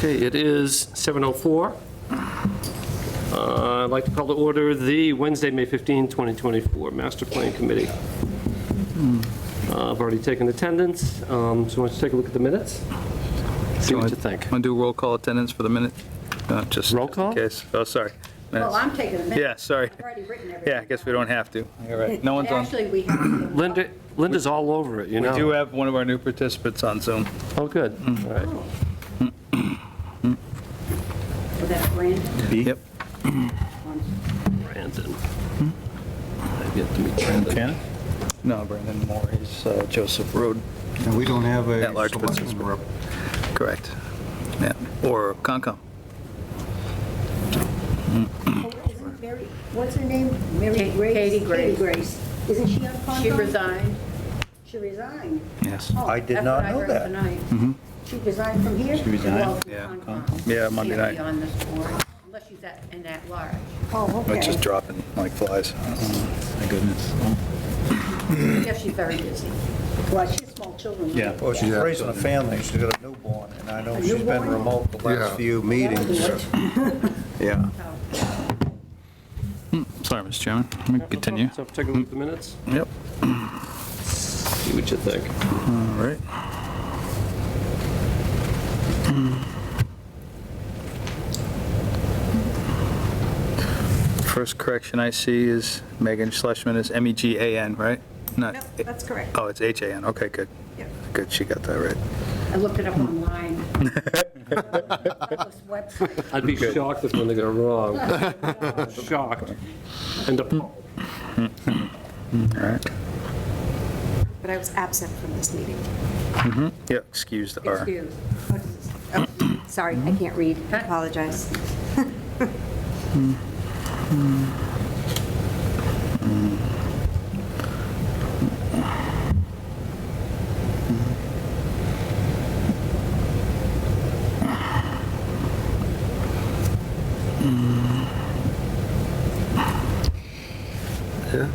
Okay, it is 7:04. I'd like to call to order the Wednesday, May 15, 2024 Master Plan Committee. I've already taken attendance, so why don't you take a look at the minutes? See what you think. Want to do roll call attendance for the minute? Just Roll call? in case. Oh, sorry. Well, Minutes. I'm taking a minute. Yeah, sorry. I've already written everything. Yeah, I guess we don't have to. All right. No one's on. Actually, we have. Linda's all over it, you We know. do have one of our new participants on Zoom. Oh, good. All right. So that's Brandon. Yep. Brandon. I've yet to meet Brandon. No, Brandon Moore is Joseph Road. And we don't have a At-large selectman rep. Correct. Yeah. Or Concom. Isn't Mary, what's her name? Mary Katie Grace? Grace. Katie Grace. Isn't she on Concom? She resigned. She resigned. Yes. Oh, I did not know That's what I that. heard tonight. She resigned from here? She resigned? Well, from Yeah. Concom. Yeah, Monday Can't be night. on this board unless she's in that large. Oh, okay. It's just dropping like flies. My goodness. I guess she's very busy. Well, she has small children. Yeah. Well, she's raising a family, she's got a newborn, and I know A she's been newborn? remote the last Yeah. few meetings. Yeah. Sorry, Mr. Chairman. Let me continue. So take a look at the minutes, Yep. see what you think. All right. First correction I see is Megan Schlesman is MEGAN, right? Not. No, that's correct. Oh, it's HAN. Okay, good. Yep. Good, she got that right. I looked it up online. This website. I'd be shocked if when they got it wrong. Shocked. And appalled. All right. But I was absent from this meeting. Yeah, excused R. Excuse. Sorry, I can't read. I apologize. Yeah.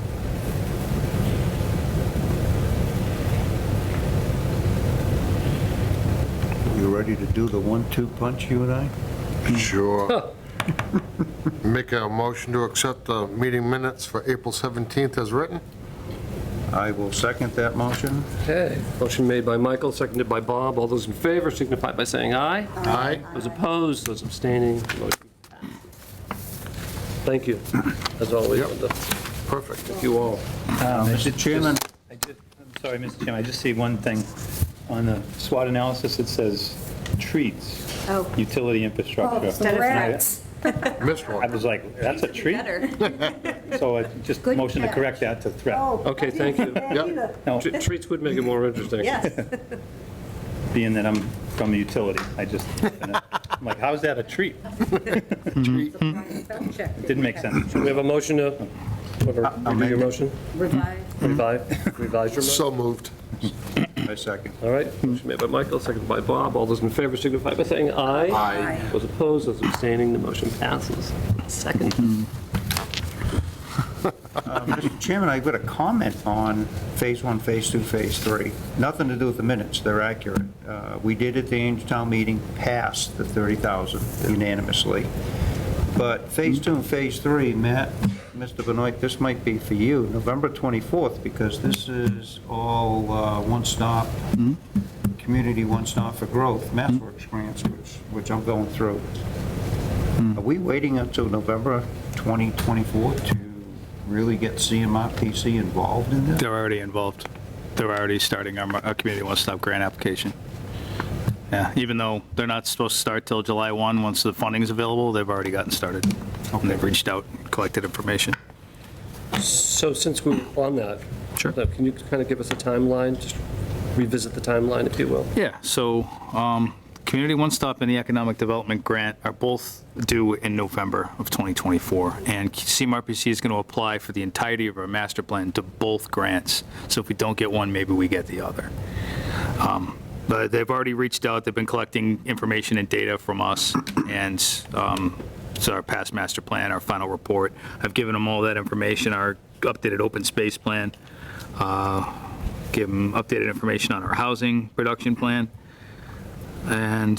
You ready to do the 1-2 punch, you and I? Sure. Make a motion to accept the meeting minutes for April 17th as written? I will second that motion. Okay, motion made by Michael, seconded by Bob. All those in favor signify by saying aye. Aye. Those opposed, those abstaining, motion passes. Thank you, as always, Yep. Linda. Perfect. Thank you all. Mr. Chairman, I'm sorry, Mr. Chairman, I just see one thing. On the SWOT analysis, it says treats, Oh, utility Oh, infrastructure. instead of Correct. threats. Missed I one. was like, that's a treat? Better. So I just Good motion to catch. correct that to threat. Oh. Okay, thank you. I didn't Yep. see that No, Treats would make it more interesting. either. Yes. being that I'm from the utility, I'm like, how's that a treat? Fact check. Didn't make sense. We have a motion to, whatever, redo your motion? Revise. Revise your motion? So moved. I second. All right, motion made by Michael, seconded by Bob. All those in favor signify by saying aye. Aye. Those opposed, those abstaining, the motion passes. Second. Mr. Chairman, I've got a comment on Phase 1, Phase 2, Phase 3. Nothing to do with the minutes, they're accurate. We did at the Angelltown meeting pass the 30,000 unanimously. But Phase 2 and Phase 3, Matt, Mr. Benoit, this might be for you, November 24th, because this is all one-stop, community one-stop for growth, MassWorks grants, which I'm going through. Are we waiting until November 2024 to really get CMRPC involved in this? They're already involved. They're already starting our Community One Stop grant application. Yeah, even though they're not supposed to start till July 1, once the funding's available, they've already gotten started. And they've reached out, collected information. So since we're on that, Sure. can you kind of give us a timeline? Just revisit the timeline, if you will. Yeah, so Community One Stop and the Economic Development Grant are both due in November of 2024, and CMRPC is going to apply for the entirety of our master plan to both grants. So if we don't get one, maybe we get the other. But they've already reached out, they've been collecting information and data from us, and so our past master plan, our final report. I've given them all that information, our updated open space plan, give them updated information on our housing production plan. And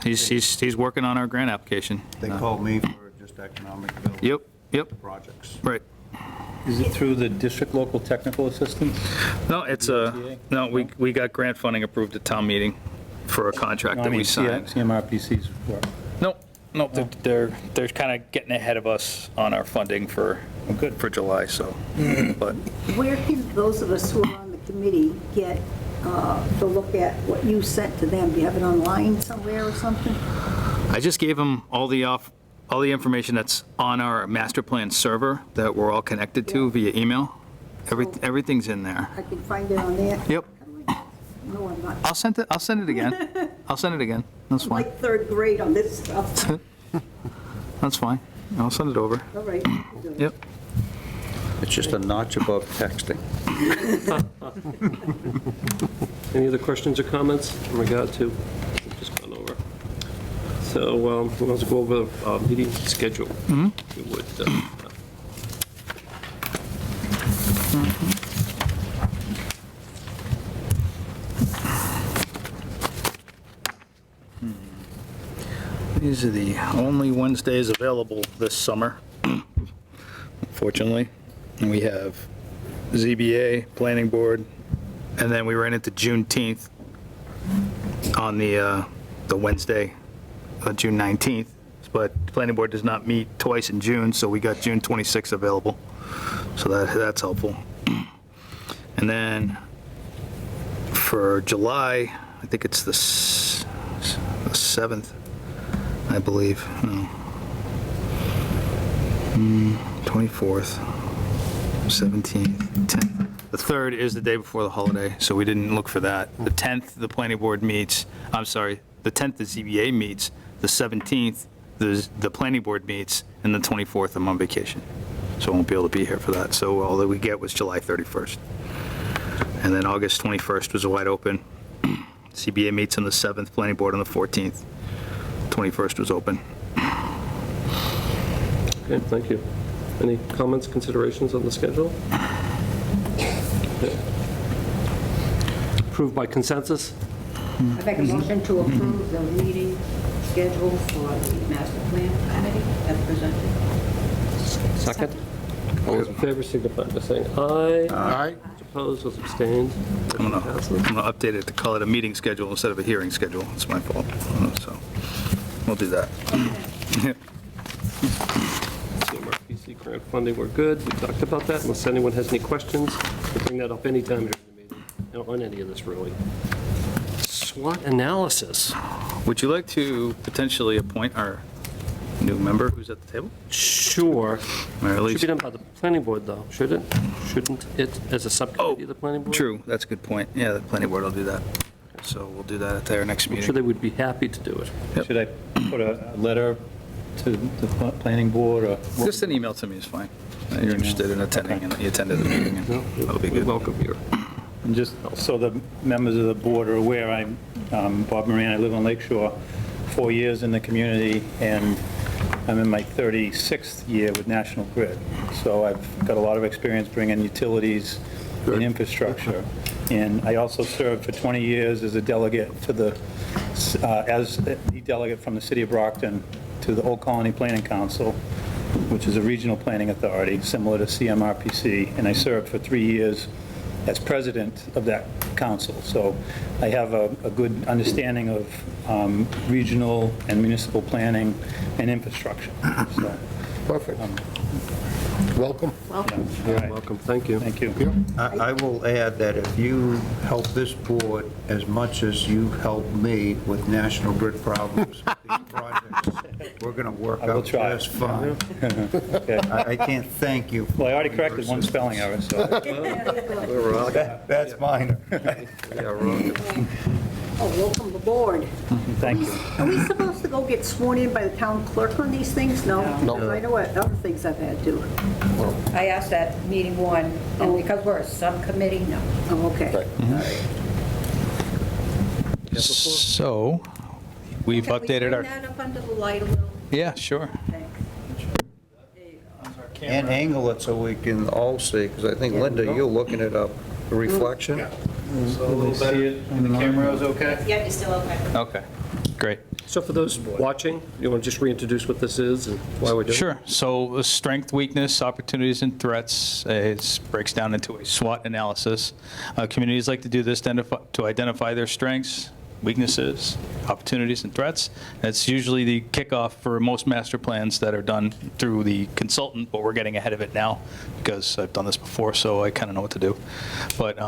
he's working on our grant application. They called me for just economic development Yep, projects. right. Is it through the district local technical assistance? No, it's no, we got grant funding approved at town meeting for a contract No, I that we mean, signed. CMRPC's work. No, they're kind of getting ahead of us on our funding for July, so, but Where can those of us who are on the committee get to look at what you sent to them? Do you have it online somewhere or something? I just gave them all the information that's on our master plan server that we're all connected to via email. Everything's in there. I can find it on there? Yep. No, I'm not. I'll send it again. I'll send it again. That's I'm fine. like third grade on this stuff. That's fine. I'll send it over. All right. Yep. It's just a notch above texting. Any other questions or comments in regard to, we've just gone over? So, let's go over meeting schedule. If you would. These are the only Wednesdays available this summer, unfortunately. And we have ZBA, Planning Board, and then we ran into Juneteenth on the Wednesday, June 19th. But the Planning Board does not meet twice in June, so we got June 26th available. So that's helpful. And then for July, I think it's the 7th. I believe, no. 24th, 17th, 10th. The 3rd is the day before the holiday, so we didn't look for that. The 10th, the planning board meets, I'm sorry, the 10th, the ZBA meets, the 17th, the planning board meets, and the 24th, I'm on vacation. So I won't be able to be here for that. So all that we get was July 31st. And then August 21st was wide open. ZBA meets on the 7th, planning board on the 14th. 21st was open. Okay, thank you. Any comments, considerations on the schedule? Okay. Approved by consensus? I make a motion to approve the meeting schedule for the master plan committee as presented. Second? All those in favor signify by saying aye. Aye. Those opposed, those abstained. I'm Motion passes. gonna update it to call it a meeting schedule instead of a hearing schedule. It's my fault. So we'll do that. CMRPC grant funding, we're good. We talked about that. Unless anyone has any questions, we'll bring that up anytime during the meeting, on any of this, really. SWOT analysis. Would you like to potentially appoint our new member who's at the table? Sure. Or at Should least- be done by the planning board, though, shouldn't it, as a subcommittee of the planning board? True, that's a good point. Yeah, the planning board will do that. So we'll do that at their next I'm sure meeting. they would be happy to do it. Yep. Should I put a letter to the planning board or? Just an email to me is fine. You're interested in attending and you attended the meeting, and that'll be We good. welcome your, And just so the members of the board are aware, I'm Bob Moran, I live on Lake Shore, 4 years in the community, and I'm in my 36th year with National Grid. So I've got a lot of experience bringing utilities and infrastructure. And I also served for 20 years as a delegate to the, as the delegate from the city of Brockton to the Old Colony Planning Council, which is a regional planning authority similar to CMRPC. And I served for 3 years as president of that council. So I have a good understanding of regional and municipal planning and infrastructure. So, Perfect. Welcome. Welcome. all right. welcome, thank you. Thank you. I will add that if you help this board as much as you help me with National Grid problems with these projects, we're going to work I will out try. just fine. Okay. I can't thank you. Well, I already corrected one spelling error, so. That's minor. Yeah, we're Oh, welcome aboard. Thank you. Are we supposed to go get sworn in by the town clerk on these things? No? No. Because I know what other things I've had to. I asked that meeting one, and because we're a subcommittee, no. Oh, okay. Right. All right. So, we've updated Can we our, bring that up under the light a little? yeah, sure. Thanks. And angle it so we can all see, because I think, Linda, you're looking at a reflection. So we'll see it, and the camera is okay? Yeah, you're still okay. Okay. Great. So for those watching, you want to just reintroduce what this is and why we're doing it? Sure. So the strength, weakness, opportunities, and threats, it breaks down into a SWOT analysis. Communities like to do this to identify their strengths, weaknesses, opportunities, and threats. That's usually the kickoff for most master plans that are done through the consultant, but we're getting ahead of it now because I've done this before, so I kind of know what to do. But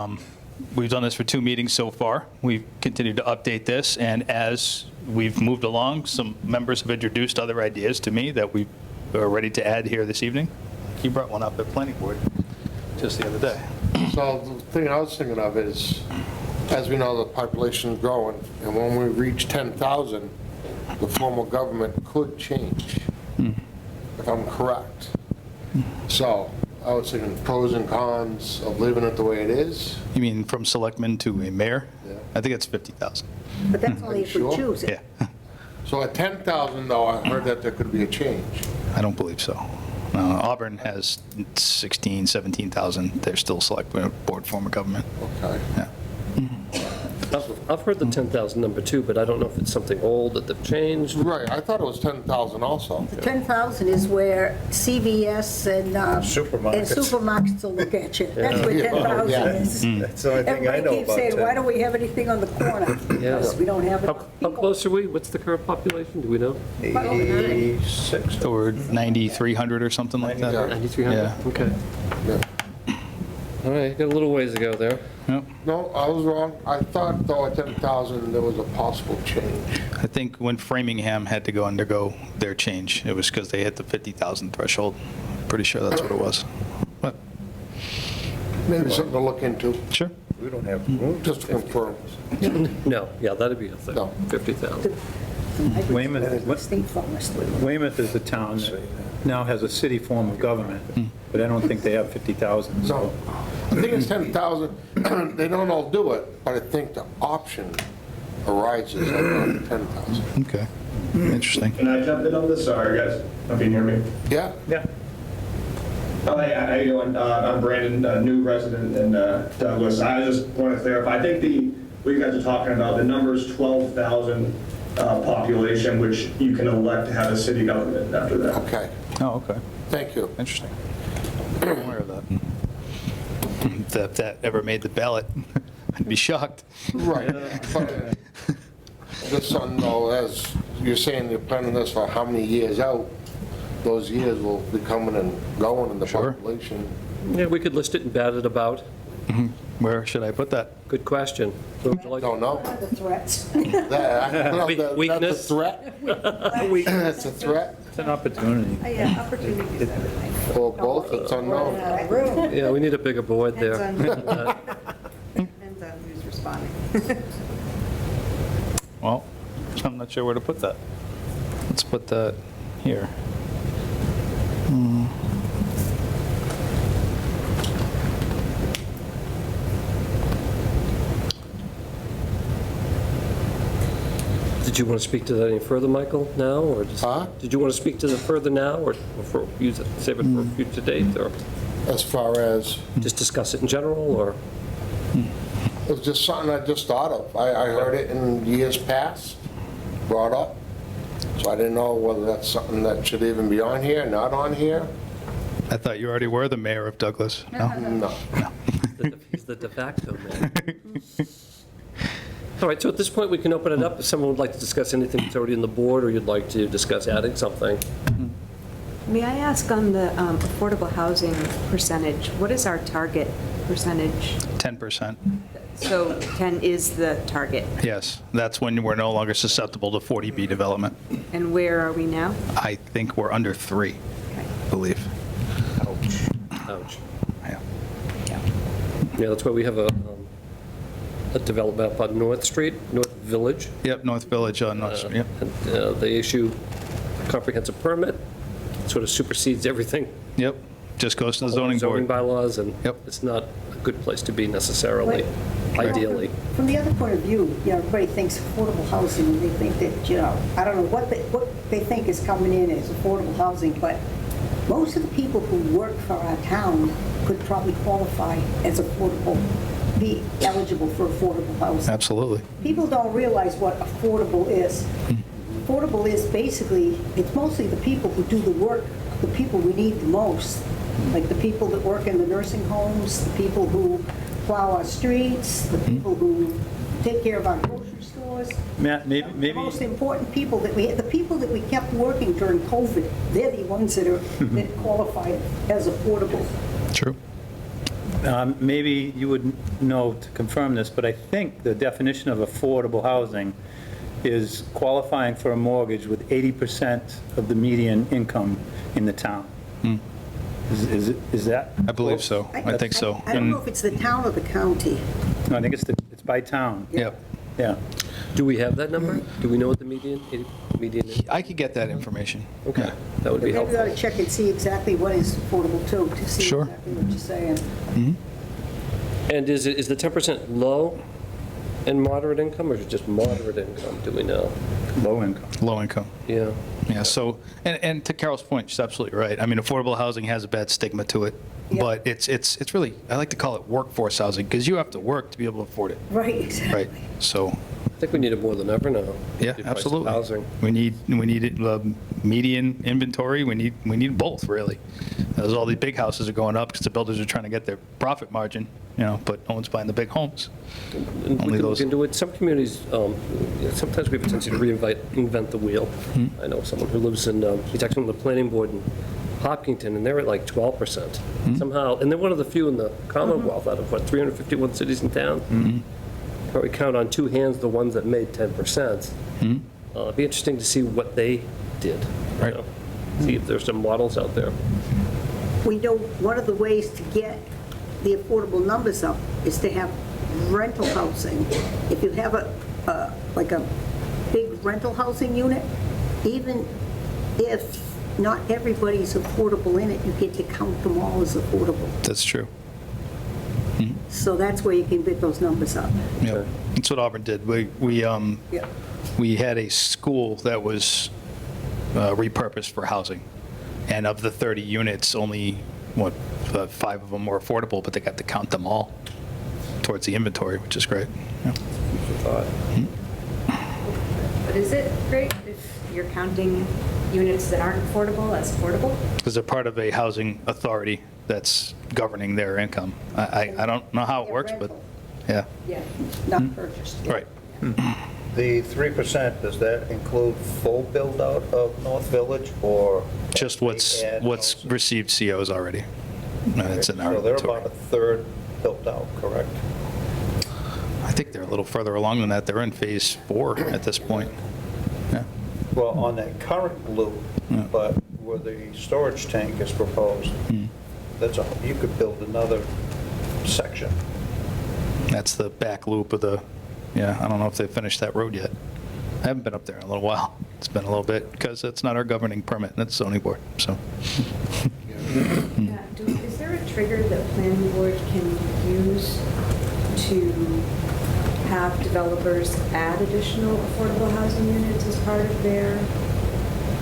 we've done this for 2 meetings so far. We've continued to update this, and as we've moved along, some members have introduced other ideas to me that we are ready to add here this evening. You brought one up at Planning Board just the other day. So the thing I was thinking of is, as we know, the population is growing, and when we reach 10,000, the form of government could change, if I'm correct. So I was thinking pros and cons of leaving it the way it is. You mean from selectman to a mayor? Yeah. I think it's 50,000. But that's only if we Sure. choose it. Yeah, So at 10,000, though, I heard that there could be a change. I don't believe so. Auburn has 16, 17,000. They're still select board form of government. Okay. Yeah. I've heard the 10,000 number too, but I don't know if it's something old that they've changed. Right, I thought it was 10,000 also. 10,000 is where CVS and Supermarkets. supermarkets will look at you. That's where Yeah. 10,000 Yeah. is. That's the only thing I Everybody know keeps about saying, why 10. don't we have anything on the corner? Because we don't have How enough how people. close are we? What's the current population? Do we know? 86. Or 9,300 or something like that. Yeah. 9,300? Yeah. Okay. Yeah. All right, got a little ways to go there. Yep. No, I was wrong. I thought, though, at 10,000, there was a possible change. I think when Framingham had to go undergo their change, it was because they hit the 50,000 threshold. Pretty sure that's what it was. But, Maybe something to look into, sure. We don't have room. just to confirm. No, yeah, that'd be a thing. No. 50,000. Weymouth- State forest. Weymouth is a town that now has a city form of government, but I don't think they have 50,000, So, so. I think it's 10,000. They don't all do it, but I think the option arises at around 10,000. Okay. Interesting. Can I jump in on this? Sorry, guys. Hope you can hear me. Yeah? Yeah. Oh, hey, how you doing? I'm Brandon, a new resident in Douglas. I just want to clarify. I think what you guys are talking about, the number is 12,000 population, which you can elect to have a city government after that. Okay, Oh, okay. thank you. Interesting. I'm aware of that. If that ever made the ballot, I'd be shocked. Right. But just something, though, as you're saying, you're planning this for how many years out, those years will be coming and going in the Sure. population. Yeah, we could list it and bat it about. Where should I put that? Good question. Where would you like? Don't know. The threats. Weakness? That's a threat? That's a threat, It's an opportunity. Yeah, opportunities, everything. or both, it's unknown. Yeah, we need a bigger board there. Depends on who's responding. Well, I'm not sure where to put that. Let's put that here. Did you want to speak to that any further, Michael, now, or just? Huh? Did you want to speak to that further now, or save it for a future date, or As far as, just discuss it in general, or? it was just something I just thought of. I heard it in years past, brought up, so I didn't know whether that's something that should even be on here, not on here. I thought you already were the mayor of Douglas. No? No. He's the de facto man. All right, so at this point, we can open it up. If someone would like to discuss anything that's already in the board, or you'd like to discuss adding something. May I ask on the affordable housing percentage, what is our target percentage? 10%. So 10 is the target. Yes, that's when we're no longer susceptible to 40B development. And where are we now? I think we're under 3, I believe. Ouch. Yeah. Yeah, that's why we have a development up on North Street, North Village. Yep, North Village, North, yep. And they issue a comprehensive permit, sort of supersedes everything. Yep, just goes to the zoning Zoning board. bylaws, and Yep. it's not a good place to be necessarily, ideally. From the other point of view, everybody thinks affordable housing, and they think that, I don't know what they think is coming in as affordable housing, but most of the people who work for our town could probably qualify as affordable be eligible for affordable housing. Absolutely. People don't realize what affordable is. Affordable is basically, it's mostly the people who do the work, the people we need the most, like the people that work in the nursing homes, the people who plow our streets, the people who take care of our grocery stores. Matt, The most important people that the people that we kept working during COVID, they're the ones that qualify as affordable. True. maybe you would know to confirm this, but I think the definition of affordable housing is qualifying for a mortgage with 80% of the median income in the town. Is that? I believe so. I think so. I don't know if it's the town or the county. No, I think it's by town. Yeah. Yeah. Do we have that number? Do we know what the median is? I could get that information. Okay, that would be Maybe we ought helpful. to check and see exactly what is affordable too, to see Sure. exactly what you're saying. And is the 10% low and moderate income, or is it just moderate income? Do we know? Low income. Low income. Yeah. Yeah, so, and to Carol's point, she's absolutely right. I mean, affordable housing has a bad stigma to it, Yeah. but it's really, I like to call it workforce housing, because you have to work to be able to afford it, Right, exactly. right? So, I think we need it more than ever now. yeah, The price of absolutely. Housing. We need median inventory, we need both, really. As all these big houses are going up, because the builders are trying to get their profit margin, but no one's buying the big homes. And Only we those- can do it. Some communities, sometimes we have a tendency to reinvent the wheel. I know someone who lives in, he's actually on the planning board in Hopkinton, and they're at like 12% somehow. And they're one of the few in the Commonwealth out of, 351 cities and towns? Probably count on two hands the ones that made 10%. It'd be interesting to see what they did. you Right. know, See if there's some models out there. We know one of the ways to get the affordable numbers up is to have rental housing. If you have like a big rental housing unit, even if not everybody's affordable in it, you get to count them all as affordable. That's true. So that's where you can get those numbers up. Yeah, that's what Auburn did. Yeah. We had a school that was repurposed for housing, and of the 30 units, only, 5 of them were affordable, but they got to count them all towards the inventory, which is great. Yeah. But is it great if you're counting units that aren't affordable as affordable? Because they're part of a housing authority that's governing their income. I don't know how it works, but, yeah, Yeah, not purchased. right. The 3%, does that include full build-out of North Village, or? Just what's add houses? received COs already. It's in our So they're inventory. about a third built out, correct? I think they're a little further along than that. They're in phase 4 at this point. Yeah. Well, on that current loop, Yeah. but where the storage tank is proposed, you could build another section. That's the back loop of the, I don't know if they've finished that road yet. I haven't been up there in a little while. It's been a little bit, because it's not our governing permit, that's zoning board, so. Is there a trigger that planning board can use to have developers add additional affordable housing units as part of their?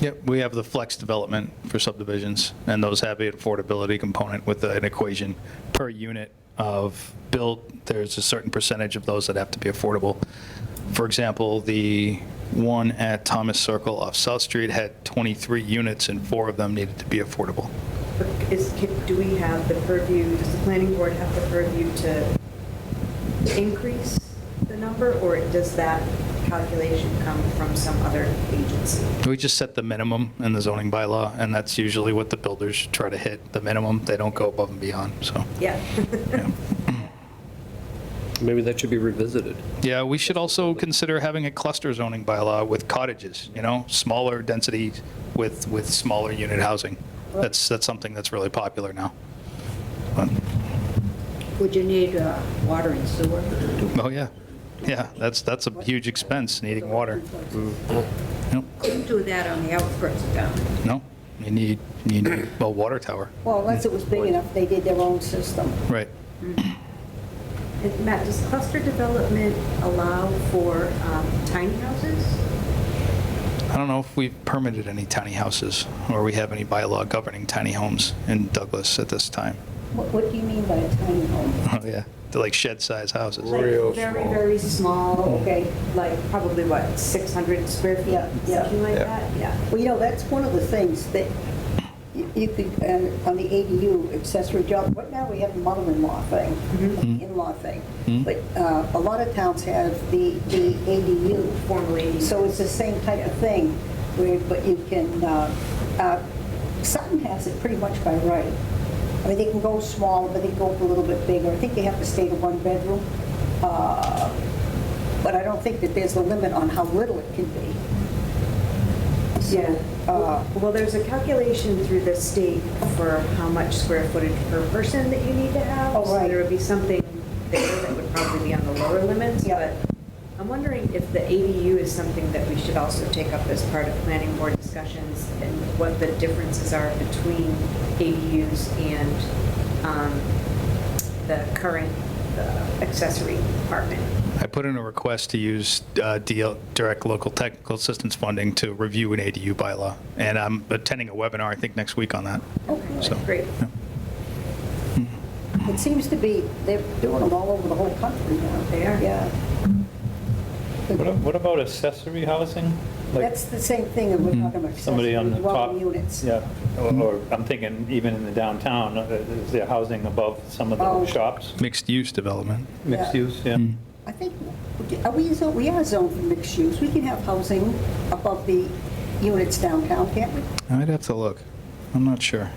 Yep, we have the flex development for subdivisions, and those have an affordability component with an equation per unit of built. There's a certain percentage of those that have to be affordable. For example, the one at Thomas Circle off South Street had 23 units, and 4 of them needed to be affordable. Do we have the purview, does the planning board have the purview to increase the number, or does that calculation come from some other agency? We just set the minimum in the zoning bylaw, and that's usually what the builders try to hit, the minimum. They don't go above and beyond, so. Yeah. Maybe that should be revisited. Yeah, we should also consider having a cluster zoning bylaw with cottages, smaller densities with smaller unit housing. That's something that's really popular now. But- Would you need water and sewer? Oh, yeah. Yeah, that's a huge expense, needing water. Yep. Couldn't do that on the outskirts of town. No, you need a water tower. Well, unless it was big enough, they did their own system. Right. And Matt, does cluster development allow for tiny houses? I don't know if we've permitted any tiny houses, or we have any bylaw governing tiny homes in Douglas at this time. What do you mean by a tiny home? Oh, yeah. they're like shed-size houses. Like Real very, small. very small, Okay, like probably what, 600 square feet? Yeah, yeah. Something like Yeah. that, yeah. well, that's one of the things that you could, on the ADU accessory dwelling, right now we have the mother-in-law thing, in-law thing. But a lot of towns have the ADU. Formally. So it's the same type of thing, but you can, Sutton has it pretty much by right. I mean, they can go small, but they can go up a little bit bigger. I think they have to stay to one bedroom. But I don't think that there's a limit on how little it can be. Yeah. Well, there's a calculation through the state for how much square footage per person that you need to have. Oh, right. So there would be something there that would probably be on the lower limits. Yeah. But I'm wondering if the ADU is something that we should also take up as part of planning board discussions and what the differences are between ADUs and the current accessory apartment. I put in a request to use direct local technical assistance funding to review an ADU bylaw, and I'm attending a webinar, I think, next week on that. So, Great. It seems to be, they're doing them all over the whole country now. They are. Yeah. What about accessory housing? Like That's the same thing that we're talking about. somebody on the accessory top? dwelling units. Yeah, or I'm thinking even in the downtown, is there housing above some of Oh. the shops? mixed-use development. Mixed Yeah. use, yeah. I think, we are zoned for mixed use. We can have housing above the units downtown, can't we? I'd have to look. I'm not sure.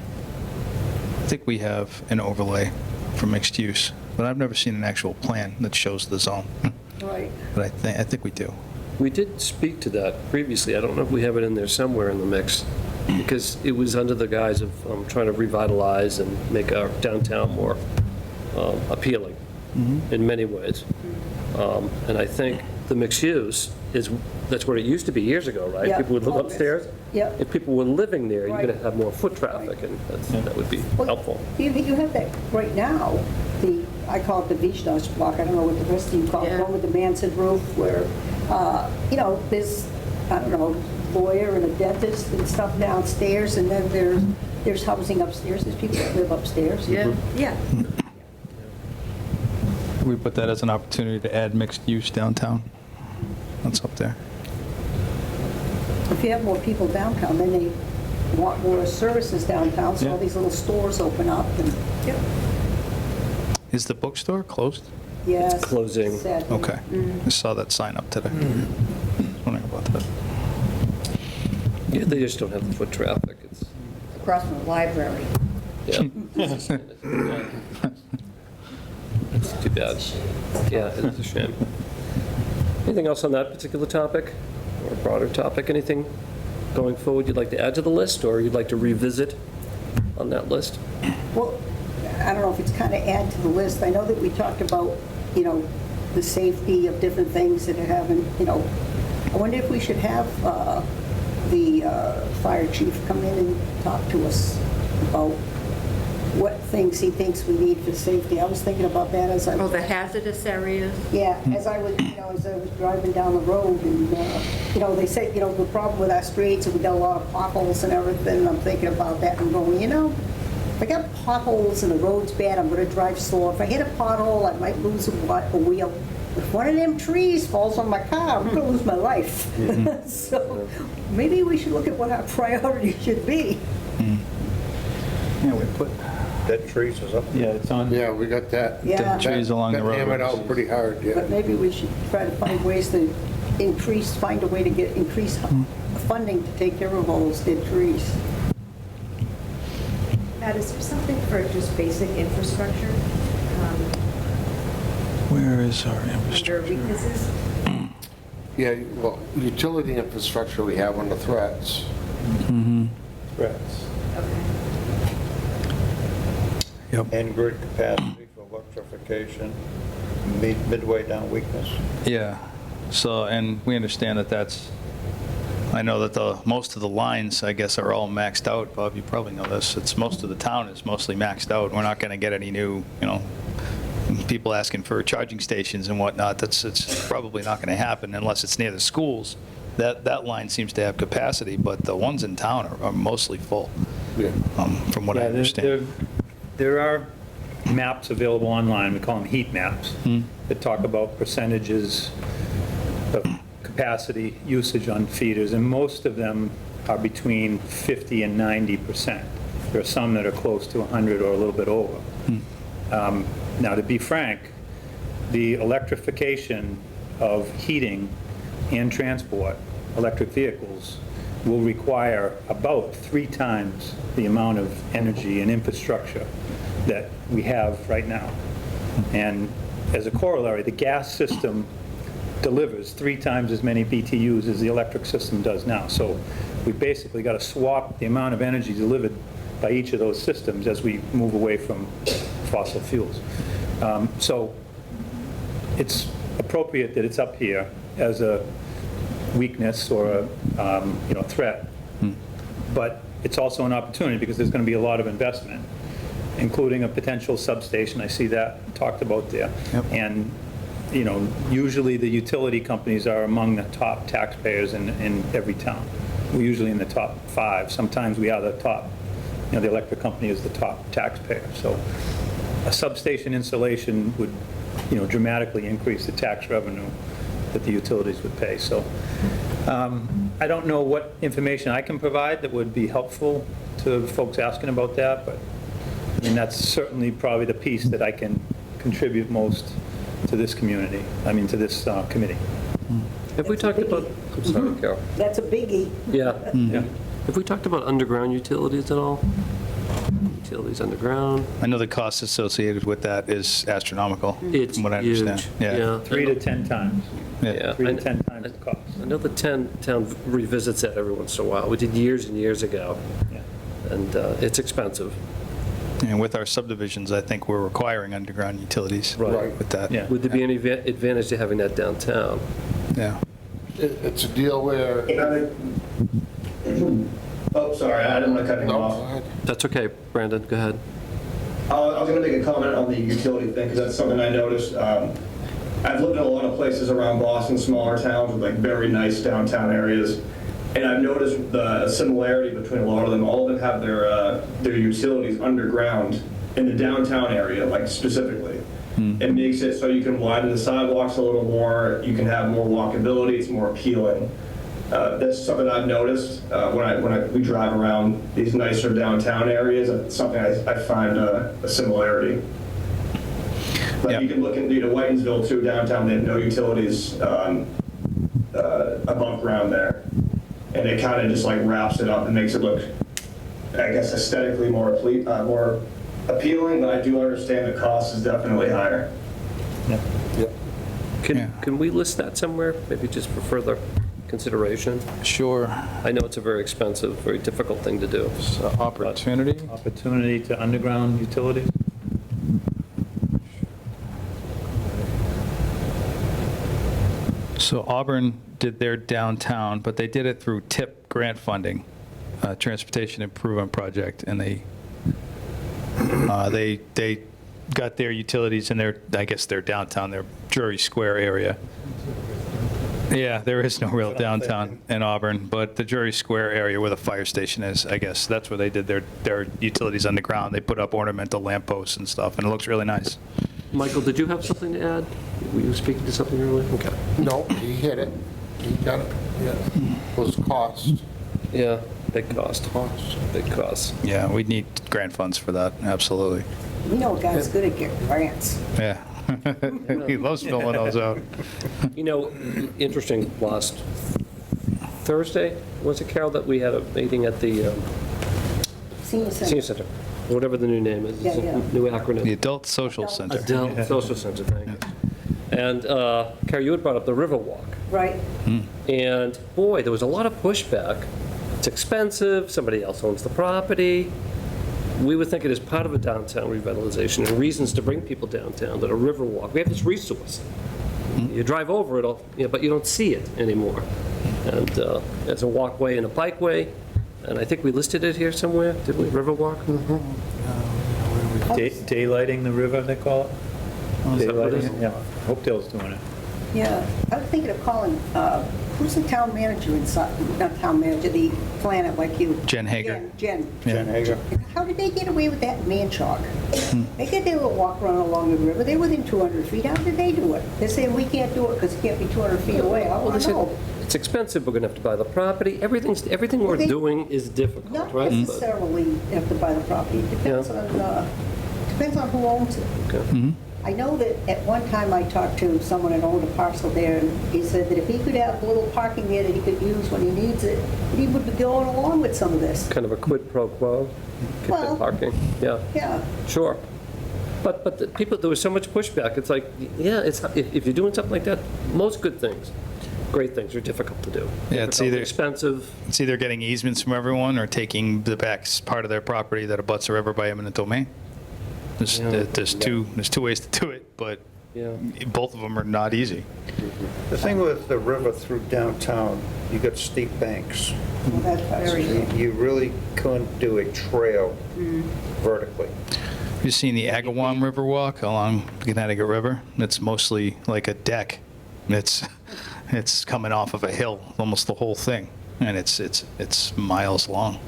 I think we have an overlay for mixed use, but I've never seen an actual plan that shows the zone. Right. But I think we do. We did speak to that previously. I don't know if we have it in there somewhere in the mix, because it was under the guise of trying to revitalize and make our downtown more appealing in many ways. And I think the mixed use that's what it used to be years ago, right? Yeah. People would live upstairs. Yeah. If people were living there, you're Right. going to have more foot traffic, and that would be Well, helpful. You have that right now, I call it the Vishnos block, I don't know what the rest of you call it, Yeah. one with the Manson roof where, there's, I don't know, lawyer and a dentist and stuff downstairs, and then there's housing upstairs, there's people that live upstairs. Yeah. Yeah. We put that as an opportunity to add mixed use downtown. That's up there. If you have more people downtown, then they want more services downtown, so all Yeah. these little stores open up and, Is the bookstore closed? yes. closing. sadly. Okay. I saw that sign up today. Wondering about that. Yeah, they just don't have the foot traffic. It's, Across from the library. yeah. It's too bad. Yeah, it is a shame. Anything else on that particular topic, or broader topic? Anything going forward you'd like to add to the list, or you'd like to revisit on that list? Well, I don't know if it's kind of add to the list. I know that we talked about, the safety of different things that are having, I wonder if we should have the fire chief come in and talk to us about what things he thinks we need for safety. I was thinking about that as I Oh, was, the hazardous areas? yeah, as I was driving down the road, and, they say, the problem with our streets, and we got a lot of potholes and everything, and I'm thinking about that and going, if I got potholes and the road's bad, I'm gonna drive slow. If I hit a pothole, I might lose a wheel. If one of them trees falls on my car, I'm gonna lose my life. So maybe we should look at what our priority should be. Yeah, we put, Dead trees is up. yeah, it's on. Yeah, we got that. Yeah. Trees along the Got hammered road. out pretty hard, yeah. But maybe we should try to find ways to find a way to get increased funding to take care of all those dead trees. Matt, is there something for just basic infrastructure Where is our under infrastructure? weaknesses? Yeah, well, utility infrastructure we have on the threats. Threats. Okay. And grid capacity for electrification, midway down weakness. Yeah, so, and we understand that I know that most of the lines, I guess, are all maxed out. Bob, you probably know this. Most of the town is mostly maxed out. We're not going to get any new, people asking for charging stations and whatnot. It's probably not going to happen unless it's near the schools. That line seems to have capacity, but the ones in town are mostly full, Yeah. from what I Yeah, understand. There are maps available online, we call them heat maps, that talk about percentages of capacity usage on feeders, and most of them are between 50 and 90%. There are some that are close to 100 or a little bit over. Now, to be frank, the electrification of heating and transport, electric vehicles, will require about 3 times the amount of energy and infrastructure that we have right now. And as a corollary, the gas system delivers 3 times as many BTUs as the electric system does now. So we basically got to swap the amount of energy delivered by each of those systems as we move away from fossil fuels. So it's appropriate that it's up here as a weakness or a threat. But it's also an opportunity because there's going to be a lot of investment, including a potential substation. I see that talked about there. And usually the utility companies are among the top taxpayers in every town. We're usually in the top 5. Sometimes we are the top, the electric company is the top taxpayer. So a substation installation would, dramatically increase the tax revenue that the utilities would pay. So I don't know what information I can provide that would be helpful to folks asking about that, but I mean, that's certainly probably the piece that I can contribute most to this community, to this committee. Have we talked about, I'm sorry, Carol. That's a biggie. Yeah. Yeah. Have we talked about underground utilities at all? Utilities underground? I know the cost associated with that is astronomical, It's from what I huge. understand. Yeah. 3 to 10 times. Yeah. 3 to 10 times the cost. I know the town revisits that every once in a while. We did years and years ago, Yeah. and it's expensive. And with our subdivisions, I think we're requiring underground utilities Right. with that. Yeah. Would there be any advantage to having that downtown? Yeah. It's a deal where, Oh, sorry, I didn't want to cut you no, off. go ahead. That's okay, Brandon, go ahead. I was going to make a comment on the utility thing, because that's something I noticed. I've lived in a lot of places around Boston, smaller towns with like very nice downtown areas, and I've noticed the similarity between a lot of them. All of them have their utilities underground in the downtown area, like specifically. It makes it so you can widen the sidewalks a little more, you can have more walkability, it's more appealing. That's something I've noticed when we drive around these nicer downtown areas. It's something I find a similarity. But Yeah. you can look into Whitensville too, downtown. They have no utilities above ground there, and it kind of just like wraps it up and makes it look, I guess, aesthetically more appealing. But I do understand the cost is definitely higher. Can we list that somewhere, maybe just for further consideration? Sure. I know it's a very expensive, very difficult thing to do. So opportunity. Opportunity to underground utilities? So Auburn did their downtown, but they did it through TIP grant funding, Transportation Improvement Project, and they got their utilities in their, I guess their downtown, their Drury Square area. Yeah, there is no real downtown in Auburn, but the Drury Square area where the fire station is, I guess, that's where they did their utilities underground. They put up ornamental lampposts and stuff, and it looks really nice. Michael, did you have something to add? Were you speaking to something earlier? Okay. No, he hit it. He got it. Yeah. Was cost. Yeah, big cost. Big cost. Yeah, we need grant funds for that, absolutely. You know a guy's good at getting grants. Yeah. He loves filling those out. Interesting, last Thursday, was it, Carol, that we had a meeting at the Senior senior center. center, whatever the new name is. It's a Yeah. new The acronym. Adult Social Center. Adult Social Center, thank you. And Carol, you had brought up the Riverwalk. Right. And boy, there was a lot of pushback. It's expensive, somebody else owns the property. We would think it is part of a downtown revitalization and reasons to bring people downtown, that a Riverwalk, we have this resource. You drive over it, but you don't see it anymore. And it's a walkway and a bikeway, and I think we listed it here somewhere, did we, Riverwalk? Daylighting the river, they call it? Is that what it is? Daylighting, yeah. Hopedale's doing it. Yeah, I was thinking of calling, who's the town manager in Sutton? Not town manager, the planner like you. Jen Hager. Jen. Jen Hager. How did they get away with that in Manchog? They did their little walk around along the river. They were within 200 feet. How did they do it? They're saying we can't do it because it can't be 200 feet away. I Well, want they to said, know. it's expensive, we're gonna have to buy the property, everything we're They- doing is difficult, Not right? But- necessarily have to buy the property. It depends on who owns it. Okay. I know that at one time I talked to someone that owned a parcel there, and he said that if he could have a little parking there that he could use when he needs it, that he would be going along with some of this. Kind of a quid pro quo, get Well- that parking, yeah. Yeah. Sure. But the people, there was so much pushback. It's like, yeah, if you're doing something like that, most good things, great things are difficult to do. Yeah, it's Difficult, either- expensive. It's either getting easements from everyone or taking the back part of their property that abuts the river by eminent domain. There's two ways to do it, but Yeah. both of them are not easy. The thing with the river through downtown, you got steep banks. Well, that's very You really couldn't do a trail vertically. You've seen the Agawam River walk along the Connecticut River? It's mostly like a deck. It's coming off of a hill, almost the whole thing, and it's miles long.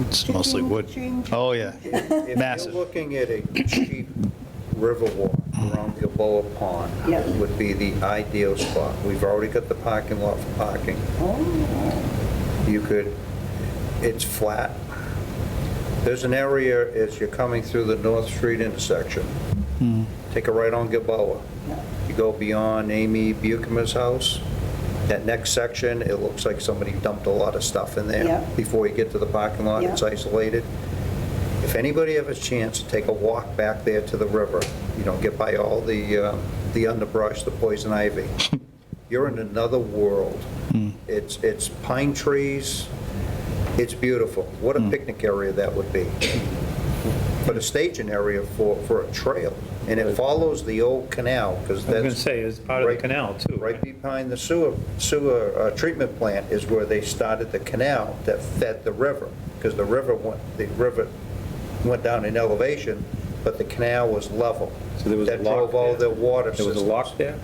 It's mostly wood. Oh, yeah. If Massive. you're looking at a cheap river walk around Gilboa Pond, Yeah. would be the ideal spot. We've already got the parking lot for parking. You could, it's flat. There's an area as you're coming through the North Street intersection. Take a right on Gilboa. You go beyond Amy Buchmer's house. That next section, it looks like somebody dumped a lot of stuff in Yeah. there. Before you get to the parking lot, it's Yeah. isolated. If anybody has a chance to take a walk back there to the river, get by all the underbrush, the poison ivy, you're in another world. It's pine trees, it's beautiful. What a picnic area that would be. But a staging area for a trail. And it follows the old canal, because I was going to that's say, it's part of the Right. canal, too. right behind the sewer treatment plant is where they started the canal that fed the river, because the river went down in elevation, but the canal was level. So there was a That lock drove all there? the water There was systems. a lock there?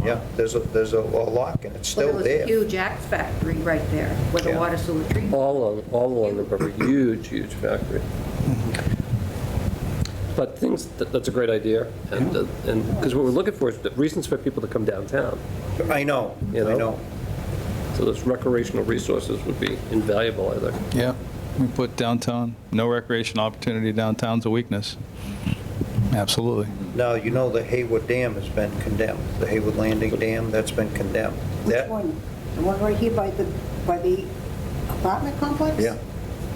Yeah, there's a lock, and it's Well, still there was a there. huge axe factory right there, where the Yeah. water sewer treatment. All along the river, huge factory. But that's a great idea, and, because what we're looking for is the reasons for people to come downtown. I know, I You know? know. So those recreational resources would be invaluable, I think. Yeah, we put downtown, no recreational opportunity downtown's a weakness. Absolutely. Now, the Haywood Dam has been condemned. The Haywood Landing Dam, that's been condemned. Which That- one? The one right here by the apartment complex? Yeah.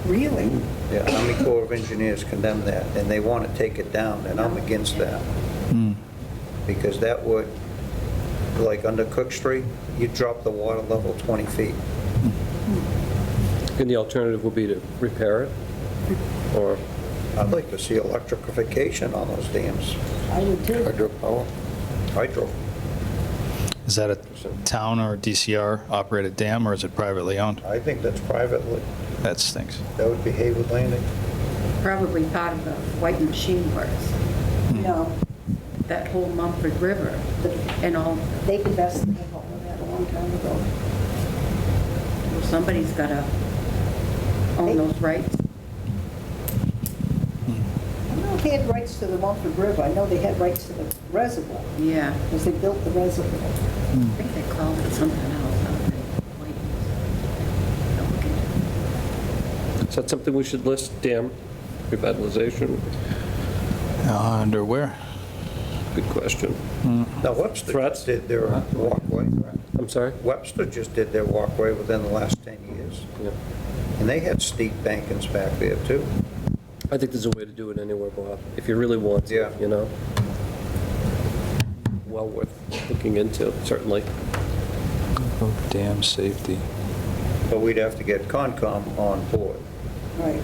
Really? Yeah, Army Corps of Engineers condemned that, and they want to take it down, and I'm against that. Because that would, like under Cook Street, you drop the water level 20 feet. And the alternative would be to repair it, or, I'd like to see electrification on those dams. I would too. Hydropower. Hydro. Is that a town or DCR operated dam, or is it privately owned? I think that's privately. That stinks. That would be Haywood Landing. Probably part of the White Machine Works, No, that whole Mumford River, and all, they've invested in all of that a long time ago. well, somebody's got to own those rights. I don't know if they had rights to the Mumford River. I know they had rights to the reservoir, Yeah, because they built the reservoir. I think they called it something else, don't they? White- Don't look into it. is that something we should list, dam revitalization? Under where? Good question. Now Webster Threats? just did their walkway. I'm sorry? Webster just did their walkway within the last 10 years. Yeah. And they had steep bankings back there, too. I think there's a way to do it anywhere, Bob, if you really want to, Yeah. Well worth looking into, certainly. Dam safety. But we'd have to get Concom on board. Right.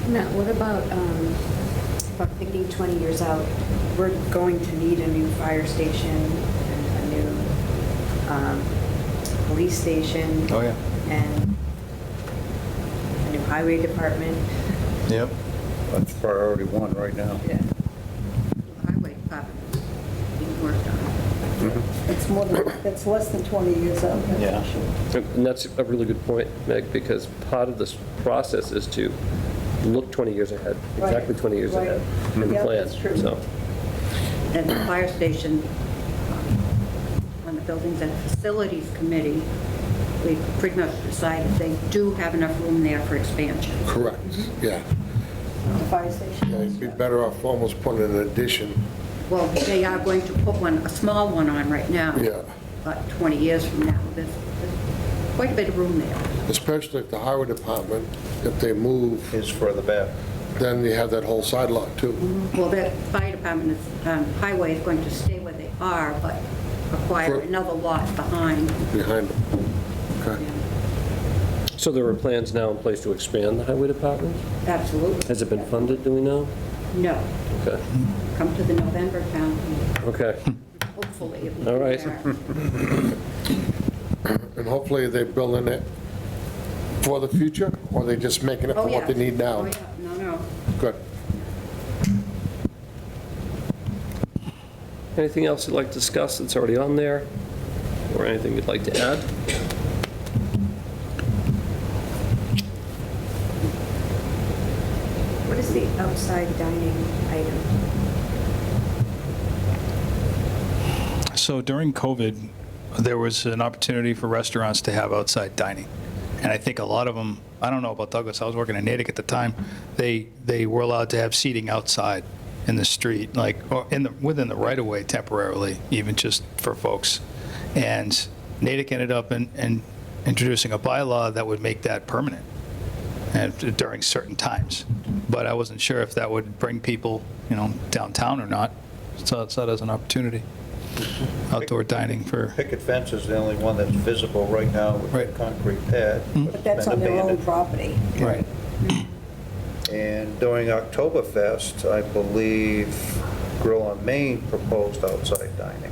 Matt, what about thinking 20 years out? We're going to need a new fire station and a new police station. Oh, yeah. And a new highway department. Yep. That's priority one right now. Yeah. Highway department is being worked on. It's more than, it's less than 20 years out, Yeah. that's for sure. And that's a really good point, Meg, because part of this process is to look 20 years ahead, exactly 20 years Right. ahead in the Yeah, plan. that's true. So, And the fire station, on the Buildings and Facilities Committee, we pretty much decided they do have enough room there for expansion. Correct, yeah. The fire station. Yeah, you'd be better off almost putting an addition, Well, they are going to put one, a small one on right now. yeah. But 20 years from now, there's quite a bit of room there. Especially if the highway department, if they move, Is further back. then you have that whole side lot too, Well, the fire department, highway is going to stay where they are, but acquire For- another lot behind. behind them. Okay. so there are plans now in place to expand the highway department? Absolutely. Has it been funded, do we know? No. Okay, Come to the November town meeting. okay, Hopefully it will All be right. there. And hopefully they're building it for the future, or they just making it Oh, for what they yeah. need now? Oh, yeah. No. Good. anything else you'd like to discuss that's already on there, or anything you'd like to add? What is the outside dining item? So during COVID, there was an opportunity for restaurants to have outside dining. And I think a lot of them, I don't know about Douglas, I was working in Natick at the time, they were allowed to have seating outside in the street, like, or within the right-of-way temporarily, even just for folks. And Natick ended up in introducing a bylaw that would make that permanent and during certain times. But I wasn't sure if that would bring people, downtown or not. So it's that as an opportunity. Outdoor dining for, Picket fence is the only one that's visible right now with Right. the concrete pad. But that's it's on been their own abandoned. property. right. And during Oktoberfest, I believe Grill on Main proposed outside dining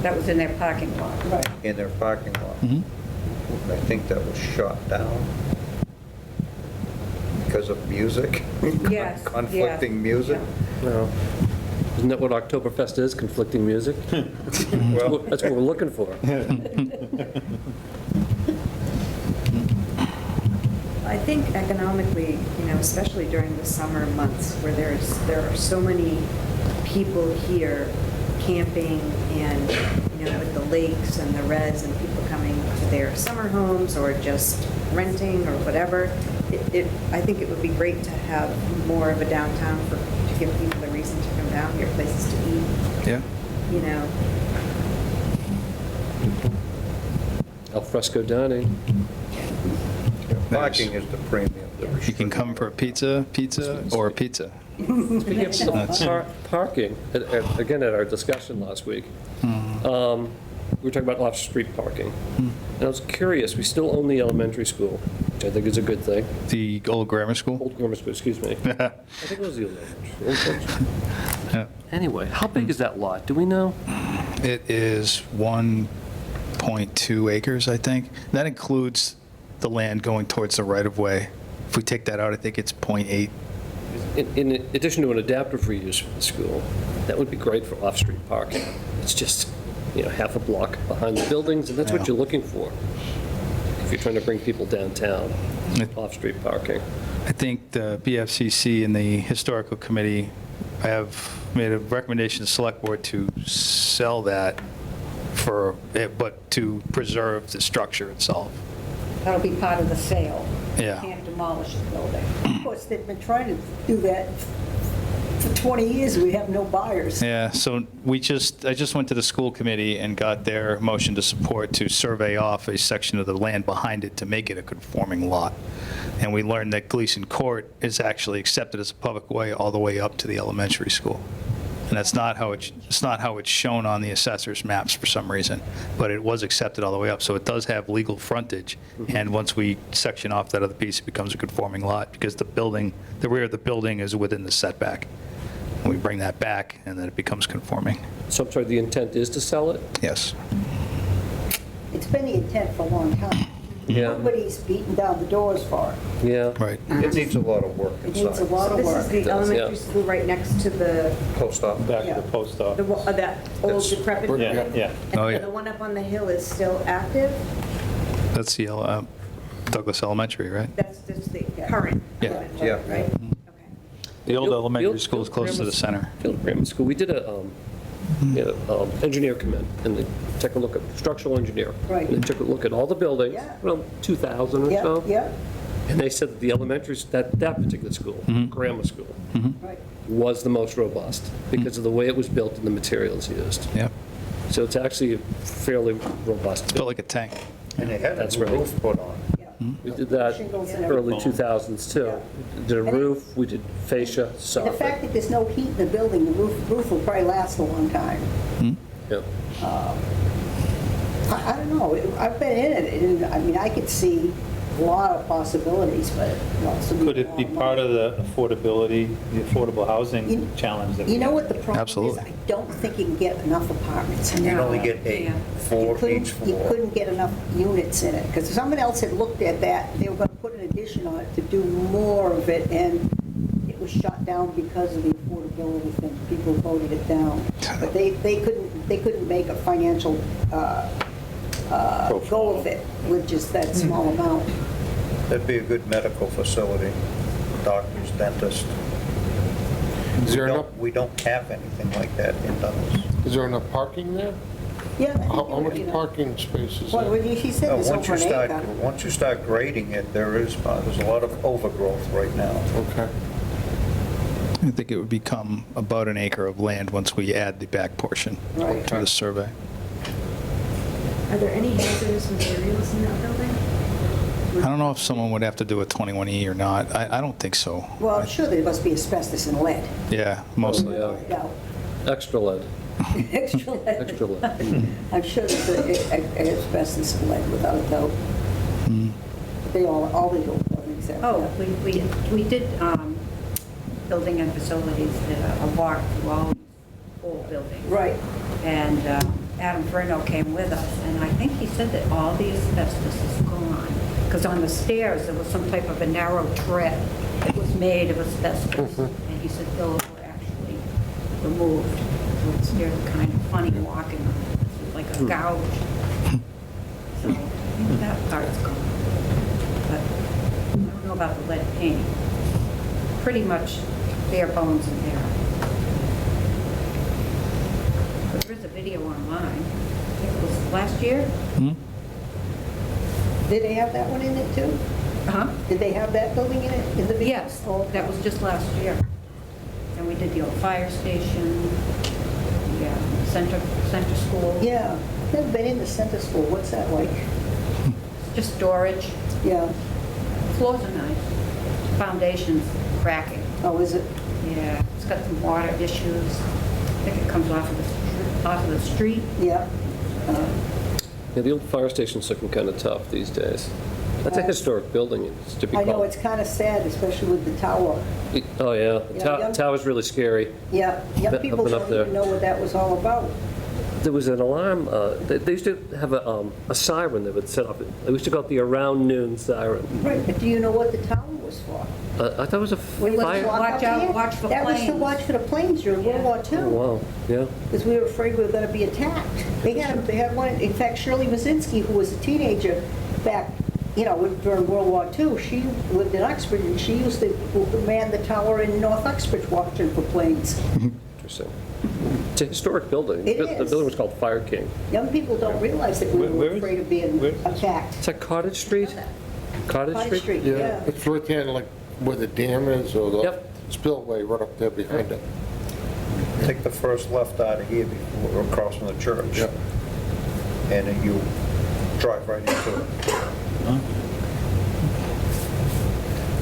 That was in their parking lot. Right. in their parking lot. Mhm. I think that was shot down because of music. Yes, Conflicting music. No. Isn't that what Oktoberfest is, conflicting music? Well, That's what we're looking for. I think economically, especially during the summer months where there are so many people here camping and, with the lakes and the res and people coming to their summer homes or just renting or whatever, I think it would be great to have more of a downtown to give people a reason to come down here, places to eat, Yeah. Al fresco dining. parking is the premium. You can come for pizza, or pizza. Speaking of parking, again, at our discussion last week, we were talking about off-street parking. And I was curious, we still own the elementary school, which I think is a good thing. The old grammar school? Old grammar school, excuse me. I think it was the elementary school. Yeah. Anyway, how big is that lot? Do we know? It is 1.2 acres, I think. That includes the land going towards the right-of-way. If we take that out, I think it's 0.8. In addition to an adaptive reuse for the school, that would be great for off-street parking. It's just, half a block behind the buildings, and that's what Yeah. you're looking for if you're trying to bring people downtown, off-street parking. I think the BFCC and the Historical Committee have made a recommendation to the Select Board to sell that but to preserve the structure itself. That'll be part of the sale. Yeah. Can't demolish the building. Of course, they've been trying to do that for 20 years. We have no buyers. Yeah, so I just went to the school committee and got their motion to support to survey off a section of the land behind it to make it a conforming lot. And we learned that Gleason Court is actually accepted as a public way all the way up to the elementary school. And that's not how it's shown on the assessor's maps for some reason, but it was accepted all the way up. So it does have legal frontage, and once we section off that other piece, it becomes a conforming lot because the rear of the building is within the setback. And we bring that back, and then it becomes conforming. So I'm sorry, the intent is to sell it? Yes. It's been the intent for a long time. Yeah, Nobody's beating down the doors for it. yeah. Right. It needs a lot of work It needs a inside. lot of This is work. the does, elementary yeah. school right next to the, Post office. Back to the post office. that old That's- decrepit Yeah, building? yeah. Oh, yeah. And the one up on the hill is still active? That's the Douglas Elementary, right? That's just the current Yeah. elementary, Yeah. right? Okay. The old The elementary old- school is close to the center. Field Grammar School, we did a, engineer come in, and they took a look at, structural engineer. Right. And they took a look at all the buildings, Yeah. well, 2,000 or Yeah, so. yeah, And they said that the elementary, that particular school, grammar school, right. was the most robust because of the way it was built and the materials used. Yep. So it's actually a fairly robust Built building. like a tank. And they had a That's new right. roof put on. Yeah. We did that Shingles and early everything. 2000s too. Yeah. Did a roof, we did fascia, And the soffit. fact that there's no heat in the building, the roof will probably last a long time. Yeah. I don't know, I've been in it, and I mean, I could see a lot of possibilities, but it also needs Could a it lot be of part money. of the affordability, the affordable housing You- challenge that we You know have? what the problem is? Absolutely. I don't think you can get enough apartments in You there. can only get 8, Yeah. 4 each You floor. couldn't get enough units in it, because someone else had looked at that, they were going to put an addition on it to do more of it, and it was shot down because of the affordability thing. People voted it down. But they couldn't make a financial go of it with just that small amount. That'd be a good medical facility, doctors, dentists. Is there enough, We don't have anything like that in Douglas. is there enough parking there? Yeah. I think How it would, much you know. parking spaces? Well, what he said is over an acre. Once you start grading it, there's a lot of overgrowth right now. Okay. I think it would become about an acre of land once we add the back portion Right. to the survey. Are there any hazardous materials in that building? I don't know if someone would have to do a 21E or not. I don't think so. Well, I'm sure there must be asbestos and lead. Yeah, mostly. Yeah. No. Extra lead, Extra lead. extra lead. I'm sure there's asbestos and lead without a doubt. They all the old buildings have Oh, that. we did, building and facilities, did a walk through all these old buildings. Right. And Adam Furno came with us, and I think he said that all the asbestos is gone. Because on the stairs, there was some type of a narrow tread that was made of asbestos. And he said those were actually removed. So the stairs are kind of funny walking on it. It's like a gouge. So that part's gone. But I don't know about the lead paint. Pretty much bare bones in there. But there is a video online. I think it was last year. Did they have that one in it too? Huh? Did they have that building in it, in the video? Yes, Oh, okay. that was just last year. And we did the old fire station, the center school. Yeah, I've never been in the center school. What's that like? Just storage. Yeah. Floors are nice. Foundation's cracking. Oh, is it? Yeah, it's got some water issues. I think it comes off of the street. Yeah. Yeah, the old fire station's looking kind of tough these days. That's a historic building, it's to be I know, called. it's kind of sad, especially with the tower. Oh, yeah, the Yeah, young- tower's really scary. Yeah, young Up people and up don't there. even know what that was all about. There was an alarm, they used to have a siren that would set off, they used to call it the around noon siren. Right, but do you know what the tower was for? I thought it was a When you fire. walk Watch up out, there? watch for That was to planes. watch for the planes during World War II. Oh, wow, yeah. Because we were afraid we were going to be attacked. They had one, in fact, Shirley Mazinski, who was a teenager back, during World War II, she lived in Uxbridge, and she used to man the tower in North Uxbridge watching for planes. Interesting. It's a historic building. It The is. building was called Fire King. Young people don't realize that we Where were is- afraid of being where- attacked. It's like Cottage Street? Cottage Cottage Street? Street, Yeah, yeah. it's right there, like where the dam is, or the Yep. spillway right up there behind it. Take the first left out of here before, across from the church. Yep. And then you drive right into it.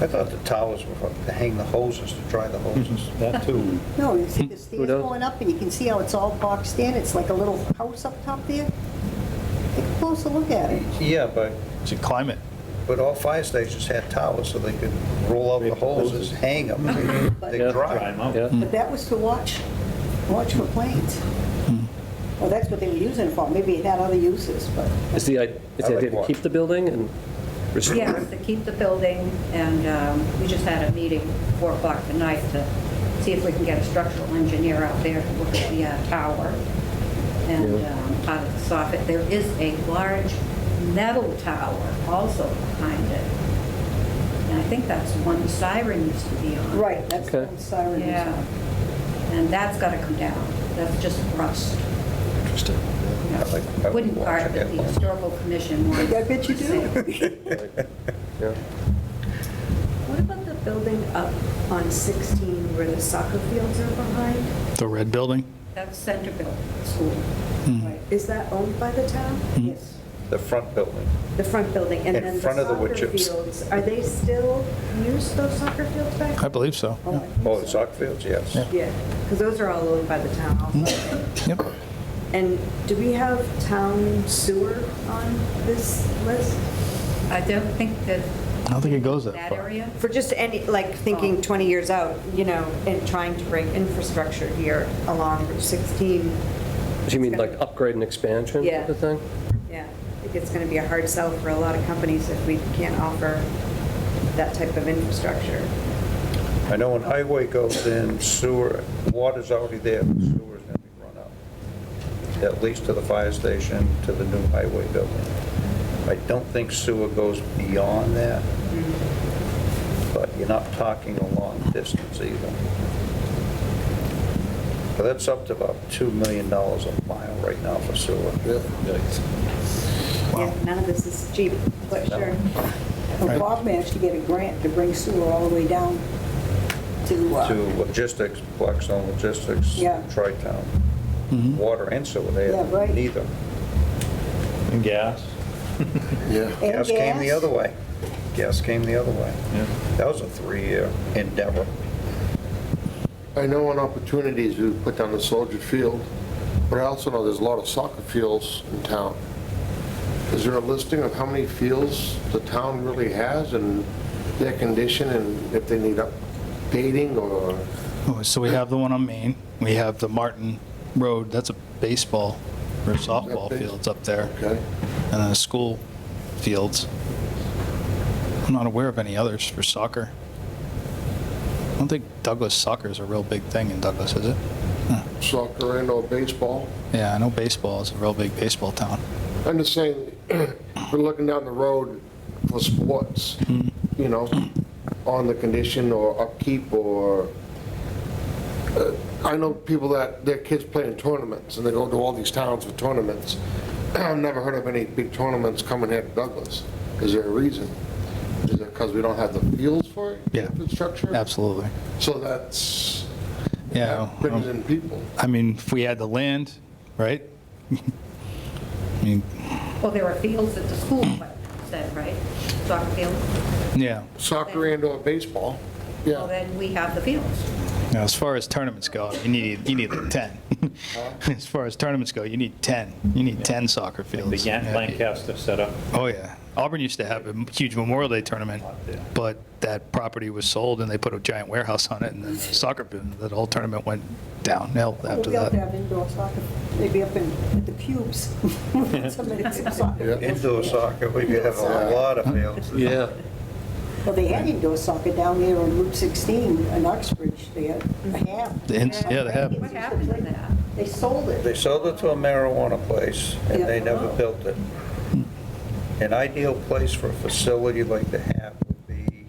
I thought the towers were to hang the hoses, to dry the hoses. That too. No, you see the stairs knows? going up, and you can see how it's all boxed in. It's like a little house up top there. Take a closer look at it. Yeah, but Should climb it. all fire stations had towers, so they could roll out the hoses, hang them, they Yeah. Dry dry. 'em out. Yeah. But that was to watch for planes. Well, that's what they were using it for. Maybe it had other uses, but Is the I idea like to what? keep the building and Restore Yes, it? to keep the building, and we just had a meeting 4 o'clock tonight to see if we can get a structural engineer out there to look at the tower and part of the soffit. There is a large metal tower also behind it. And I think that's one the siren used to be on. Right, that's Okay. the siren. is Yeah. on. And that's got to come down. That's just rust. Interesting. Yeah. I would Wooden watch part it that the at home. historical commission wanted. I bet you to do. see. Yeah. What about the building up on 16 where the soccer fields are behind? The red building? That's Centerville School. Right. Is that owned by the town? Yes. The front building. The front building, and In then the front of the wood soccer chips. fields, are they still used, those soccer fields back? I believe so. Oh, I think Oh, the so. soccer fields, yes. Yeah, because those are all owned by the town also. Yep. And do we have town sewer on this list? I don't think that. I don't think it goes that That far. area? For just any, like, thinking 20 years out, you know, and trying to bring infrastructure here along Route 16. Do you mean like upgrade and expansion Yeah. type of thing? Yeah, I think it's going to be a hard sell for a lot of companies if we can't offer that type of infrastructure. I know when highway goes in, sewer, water's already there, but sewer's going to be run out. At least to the fire station, to the new highway building. I don't think sewer goes beyond that, but you're not talking a long distance either. But that's up to about $2 million a mile right now for sewer. Yeah, none of this is cheap, but sure. Well, Bob managed to get a grant to bring sewer all the way down to, To logistics, Blackstone Logistics, Yeah. Tri-Town. Water and sewer, they Yeah, right. have neither. And gas. Yeah. and Gas came the gas. other way. Gas came the other way. Yeah. That was a 3-year endeavor. I know on opportunities we put down the Soldier Field, but I also know there's a lot of soccer fields in town. Is there a listing of how many fields the town really has and their condition and if they need updating or? Oh, so we have the one on Main. We have the Martin Road, that's a baseball or softball base- fields up there. Okay. And then the school fields. I'm not aware of any others for soccer. I don't think Douglas soccer is a real big thing in Douglas, is it? Soccer and or baseball? Yeah, I know baseball is a real big baseball town. I'm just saying, we're looking down the road for sports, you know, on the condition or upkeep or, I know people that, their kids play in tournaments and they go to all these towns for tournaments. I've never heard of any big tournaments coming here to Douglas. Is there a reason? Is it because we don't have the fields for it? Yeah. Infrastructure? Absolutely. So that's, Yeah. that brings in people. I mean, if we had the land, right? I mean, Well, there are fields at the school, said, right? Soccer field. yeah. Soccer and or baseball, Well, yeah. then we have the fields. Now, as far as tournaments go, you need like 10. As far as tournaments go, you need 10. You need 10 soccer fields. The Yeah. Lancaster setup. Oh, yeah. Auburn used to have a huge Memorial Day tournament, but that property was sold and they put a giant warehouse on it and the soccer field, that whole tournament went downhill after We ought to that. have indoor soccer, maybe up at the cubes. Somebody some soccer. Indoor soccer, we could have a lot of fields. Yeah. Well, they had indoor soccer down there on Route 16 in Uxbridge, they had a half. Yeah, they have. What happened to that? They sold it. They sold it to a marijuana place, and they never built it. An ideal place for a facility like that would be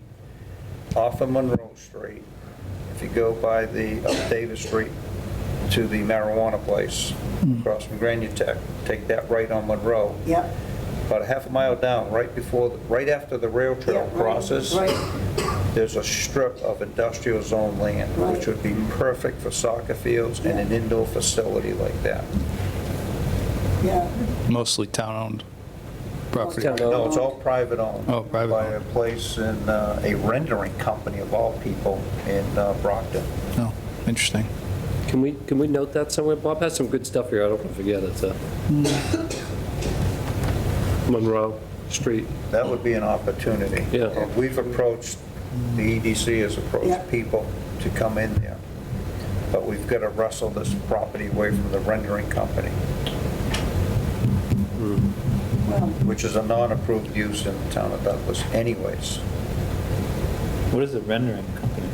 off of Monroe Street. If you go by up Davis Street to the marijuana place, across from Granutech, take that right on Monroe. Yep. About a half a mile down, right after the rail trail Yeah, right, crosses, right. there's a strip of industrial zone land, which Right. would be perfect for soccer fields and an indoor facility like that. Yeah. Mostly town-owned property. Town-owned. No, it's all private owned. Oh, private By a owned. place in, a rendering company of all people in Brockton. Oh, interesting. Can we note that somewhere? Bob has some good stuff here, I don't want to forget it. Monroe Street. That would be an opportunity. Yeah. And we've approached, the EDC has Yeah. approached people to come in there. But we've got to wrestle this property away from the rendering company. Well, which is a non-approved use in the town of Douglas anyways. What is the rendering company?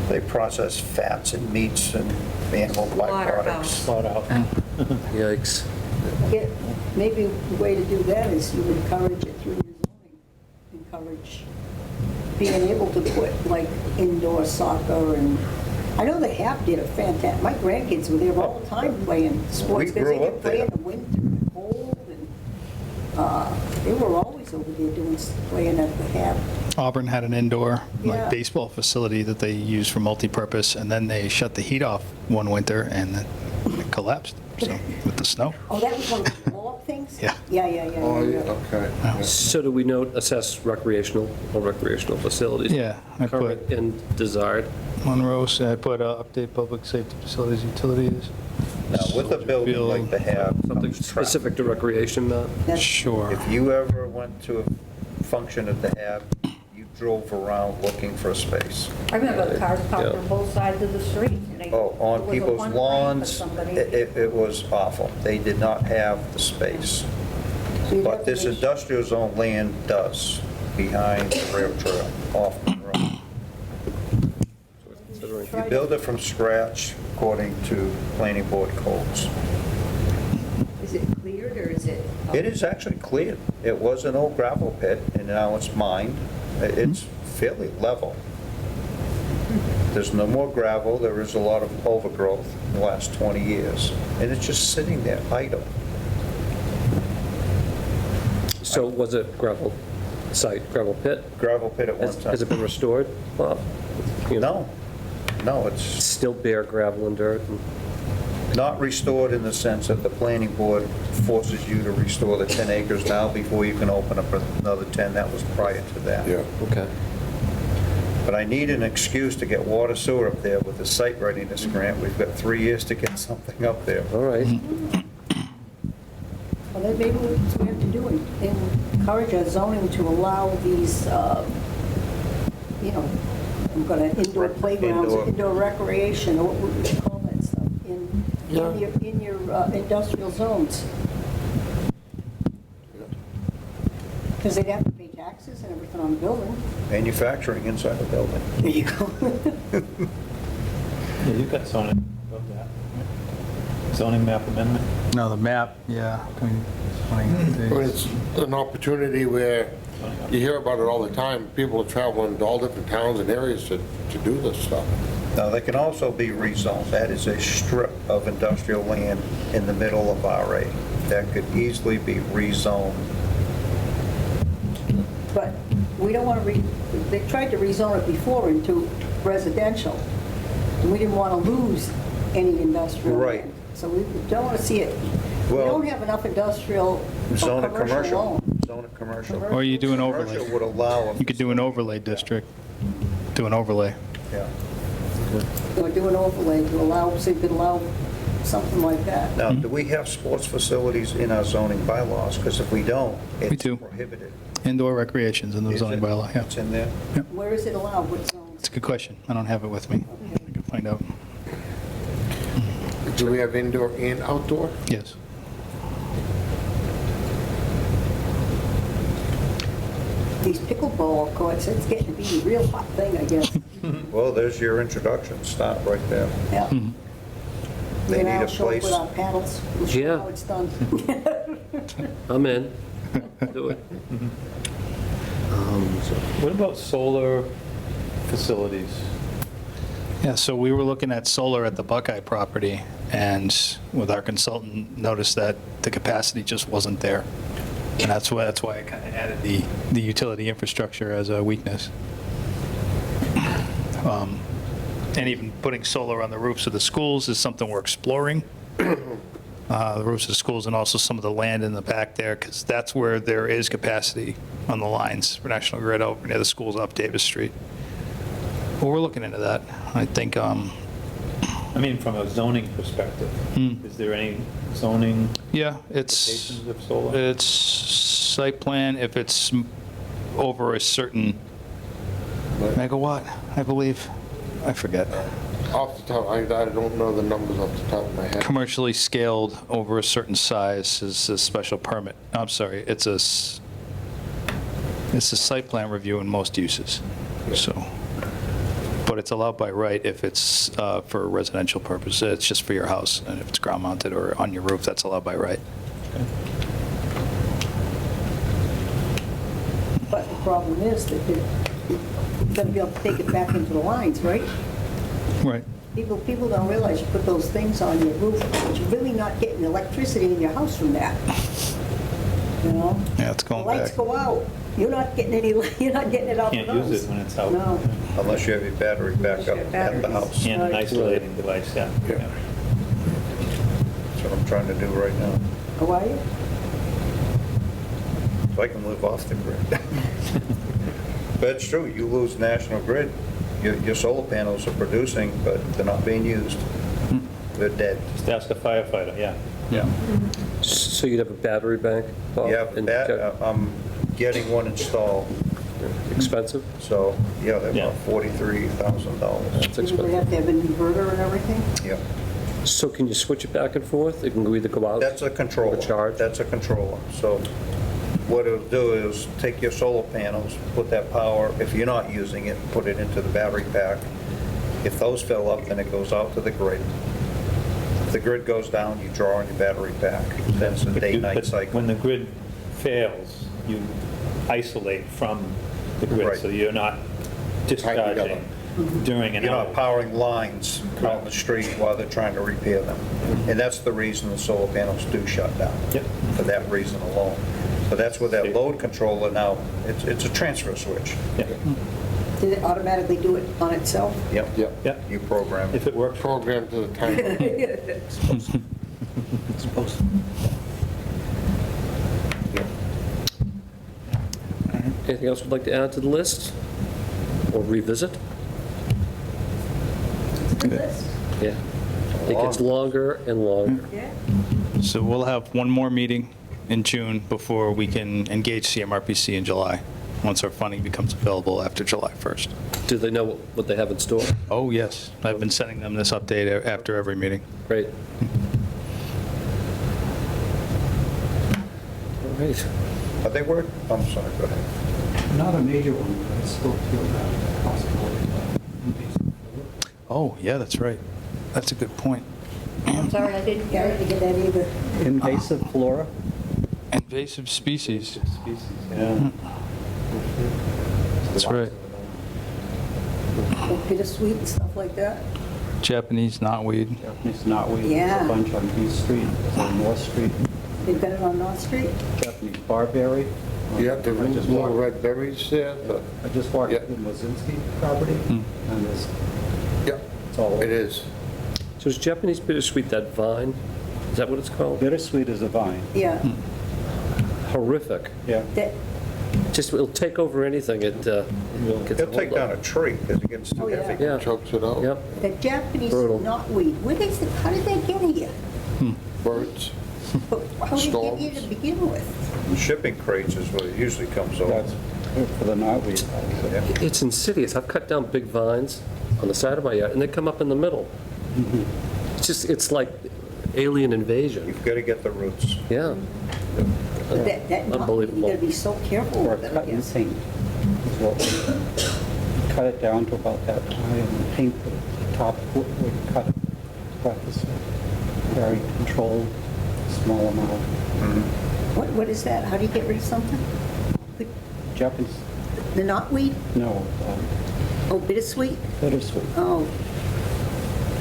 They process fats and meats and animal byproducts. Slaughterhouse. Yikes. Maybe the way to do that is you encourage it through your zoning. Encourage being able to put like indoor soccer and, I know they have did a fantastic, my grandkids were there all the time playing sports. We 'cause they grew could up play there. in the winter and cold and, they were always over there playing at the Hab. Auburn had an indoor Yeah. like baseball facility that they used for multi-purpose, and then they shut the heat off one winter and then it collapsed, so, with the snow. Oh, that was one of the blow-up things? Yeah. Yeah. Oh, yeah, okay. Yeah. So do we note, assess recreational or recreational facilities? Yeah, I put Current and desired. Monroe, so I put update public safety facilities, utilities. Now, with a building like the Hab, Something comes specific to recreation, Matt? That's- Sure. If you ever went to a function at the Hab, you drove around looking for a space. I remember the cars parked Yeah. on both sides of the street. and they- Oh, it on was a people's one lane for lawns, somebody. it was awful. They did not have the space. so you'd have But to this make- industrial zone land does, behind the rail trail, off Monroe. Considering- You build it from scratch according to planning board codes. Is it cleared or is it? It is actually cleared. It was an old gravel pit, and now it's mined. It's fairly level. There's no more gravel. There is a lot of overgrowth in the last 20 years, and it's just sitting there idle. So was it gravel site, gravel pit? Gravel pit at one Has time. it been restored? Well, you know, No, it's still bare gravel and dirt. and- not restored in the sense that the planning board forces you to restore the 10 acres now before you can open up another 10. That was prior to that. Yeah. Okay. But I need an excuse to get water sewer up there with the site readiness grant. We've got 3 years to get something up there. All right. Well, then maybe what we have to do is encourage our zoning to allow these, we've got indoor playgrounds, Indoor. indoor recreation, or what would you call that stuff, in your industrial zones. Because they'd have to pay taxes and everything on the building. Manufacturing inside the building. There you go. Yeah, you've got zoning about that. Zoning map amendment. No, the map, yeah. But it's an opportunity where you hear about it all the time. People are traveling to all different towns and areas to do this stuff. Now, they can also be rezoned. That is a strip of industrial land in the middle of RA that could easily be rezoned. But we don't want to, they tried to rezone it before into residential, and we didn't want to lose any industrial Right. land. So we don't want to see it, we Well- don't have enough industrial Zone or it commercial commercial. loan. Zone it commercial. Or you do an overlay. Commercial would allow. You could do an overlay district, do an overlay. Yeah. Or do an overlay to allow, so you could allow something like that. Now, do we have sports facilities in our zoning bylaws? Because if we don't, We it's do. prohibited. Indoor recreations in the Is zoning it? bylaw, yeah. It's in there? Where is it allowed, what zones? It's a good question. I don't have it with me. I can find out. Do we have indoor and outdoor? Yes. These pickleball courts, it's getting to be a real hot thing, I guess. Well, there's your introduction. Stop right there. Yeah. They And need I'll a show up place. with our paddles, we'll show Yeah. how it's done. I'm in. Do it. What about solar facilities? Yeah, so we were looking at solar at the Buckeye property, and with our consultant, noticed that the capacity just wasn't there. And that's why I kind of added the utility infrastructure as a weakness. And even putting solar on the roofs of the schools is something we're exploring. The roofs of the schools and also some of the land in the back there, because that's where there is capacity on the lines for National Grid over near the schools up Davis Street. Well, we're looking into that. I think, I mean, from a zoning perspective, is there any zoning yeah, it's, implications of solar? it's site plan if it's over a certain megawatt, I believe. I forget. Off the top, I don't know the numbers off the top of my head. Commercially scaled over a certain size is a special permit. I'm sorry, it's a site plan review in most uses, so. But it's allowed by right if it's for residential purposes. It's just for your house, and if it's ground mounted or on your roof, that's allowed by right. But the problem is that they're going to be able to take it back into the lines, right? Right. People don't realize you put those things on your roof, but you're really not getting electricity in your house from that. You know? Yeah, it's The going lights back. go out. You're not getting you're not getting it out of Can't those. use it when it's out. No. Unless you have your battery backup at the house. And an isolating device, yeah. That's what I'm trying to do right now. How are you? So I can live off the grid. But it's true, you lose National Grid, your solar panels are producing, but they're not being used. They're dead. Just ask a firefighter, yeah. Yeah. So you'd have a battery bank, Bob? Yeah, but And I'm getting one installed, Expensive? so, yeah, they're Yeah. about $43,000. That's You expensive. have to have an inverter and everything? Yep. So can you switch it back and forth? It can either go out? That's a controller. Or charge? That's a controller. So what it'll do is take your solar panels, put that power, if you're not using it, put it into the battery pack. If those fill up, then it goes out to the grid. If the grid goes down, you draw on your battery pack. That's the day-night But cycle. when the grid fails, you isolate from the grid, Right. so you're not discharging during an You're not outage. powering lines out in the street while they're trying to repair them. And that's the reason the solar panels do shut down. Yep. For that reason alone. So that's where that load controller now, it's a transfer switch. Yeah. Did it automatically do it on itself? Yep. Yeah. You program it. If it works. Program to the timer. Anything else we'd like to add to the list? Or revisit? Yeah. It gets longer and longer. Yeah. So we'll have one more meeting in June before we can engage CMRPC in July, once our funding becomes available after July 1st. Do they know what they have in store? Oh, yes. I've been sending them this update after every meeting. Great. All right. Are they work? I'm sorry, go ahead. Not a major one, but I still feel that possibility of invasive flora. Oh, yeah, that's right. That's a good point. I'm sorry, I didn't get that either. Invasive flora? Invasive species. Species, yeah. That's right. Like bittersweet and stuff like that. Japanese knotweed. Japanese knotweed, Yeah. there's a bunch on East Street, there's on North Street, They've got it on North Street? Japanese barberry. You have the I just little walked- red berries there, but, I just walked Yeah. the Mozinski property, and there's, yeah, it's all it is. So is Japanese bittersweet that vine? Is that what it's called? bittersweet is a vine, Yeah. Horrific. yeah. That, Just, it'll take over anything. It gets a It'll take hold down of. a tree because it gets Oh, too yeah. heavy. Yeah, Chokes it out. yep. that Japanese Brutal. knotweed, how did that get here? Birds. How did it get here Storms. to begin with? The shipping crates is where it usually comes That's over. for the knotweed. Yeah. It's insidious. I've cut down big vines on the side of my yard, and they come up in the middle. It's like alien invasion. You've got to get the roots. Yeah. But that knotweed, you Unbelievable. gotta be so careful Or with it, I cut and guess. paint. is what we cut it down to about that high and paint the top would cut it. But it's a very controlled, small amount. What is that? How do you get rid of something? Japanese, The knotweed? no, Oh, bittersweet? bittersweet, Oh,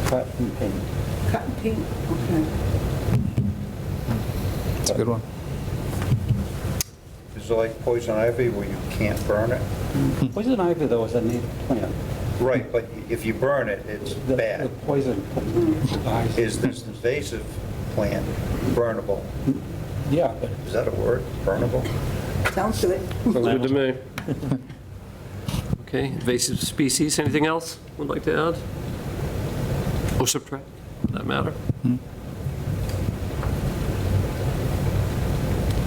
cut and paint. cut and paint, okay. That's a good one. Is it like poison ivy where you can't burn it? Poison ivy, though, is a native plant. Right, but if you burn it, it's The bad. poison dies. Is this invasive plant burnable? Yeah, but Is that a word, burnable? Sounds good. Sounds good to me. Okay, invasive species, anything else would like to add? Or subtract, for that matter?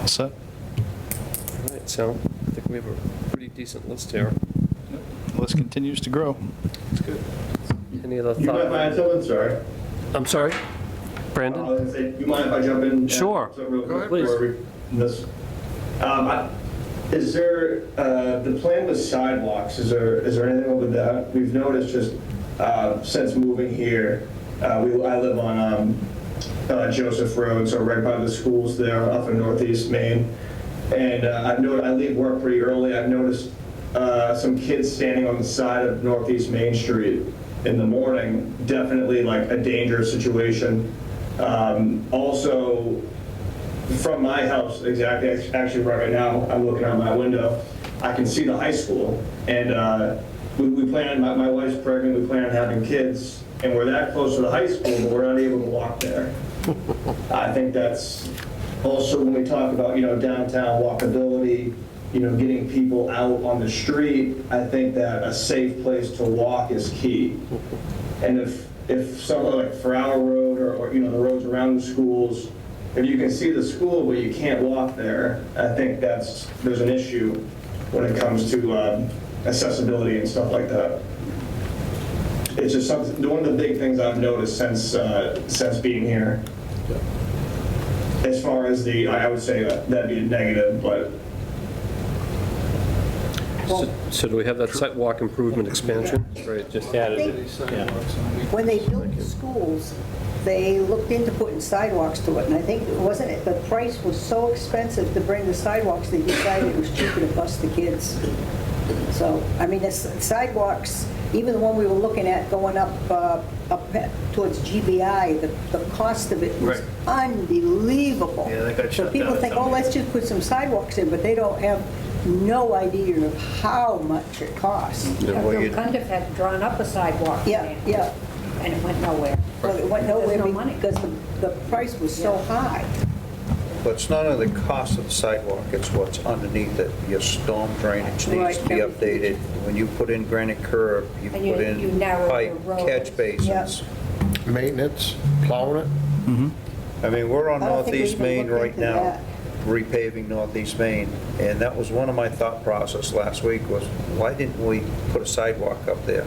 All set? All right, so I think we have a pretty decent list here. List continues to grow. That's good. Any other You mind if I add thoughts? something? Sorry. I'm sorry? I Brandon? was gonna say, you mind if I jump in? Sure. Real quick Please. before we- this? Is there, the plan with sidewalks, is there anything with that? We've noticed just, since moving here, I live on Joseph Road, so right by the schools there up in Northeast Maine. And I've noticed, I leave work pretty early, I've noticed some kids standing on the side of Northeast Main Street in the morning, definitely like a dangerous situation. Also, from my house, exactly, actually right now, I'm looking out my window, I can see the high school, and we plan, my wife's pregnant, we plan on having kids, and we're that close to the high school, but we're not able to walk there. I think that's also when we talk about, downtown walkability, getting people out on the street, I think that a safe place to walk is key. And if something like Farrar Road or the roads around the schools, if you can see the school but you can't walk there, I think there's an issue when it comes to accessibility and stuff like that. It's just something, one of the big things I've noticed since being here. As far as I would say that'd be a negative, but So do we have that sidewalk improvement expansion? Right, just added it. When they built the schools, they looked into putting sidewalks to it, and I think, wasn't it, the price was so expensive to bring the sidewalks, they decided it was cheaper to bus the kids. So, I mean, the sidewalks, even the one we were looking at going up towards GBI, the cost of it was unbelievable. Yeah, that got So shut people down think, at some let's just put some sidewalks in, but they don't have no idea of how much it costs. Bill Cundiff had drawn up a sidewalk Yeah, plan, yeah. and it went nowhere. Well, it went nowhere There's no money. because the price was so high. But it's not only the cost of the sidewalk, it's what's underneath it. Your storm drainage needs to be Right. updated. When you put in granite curb, you And you put in narrow pipe, the roads. catch basins. Maintenance, plowing it. I mean, we're on I don't think we Northeast even Main looked right into now, that. repaving Northeast Main, and that was one of my thought process last week was, why didn't we put a sidewalk up there?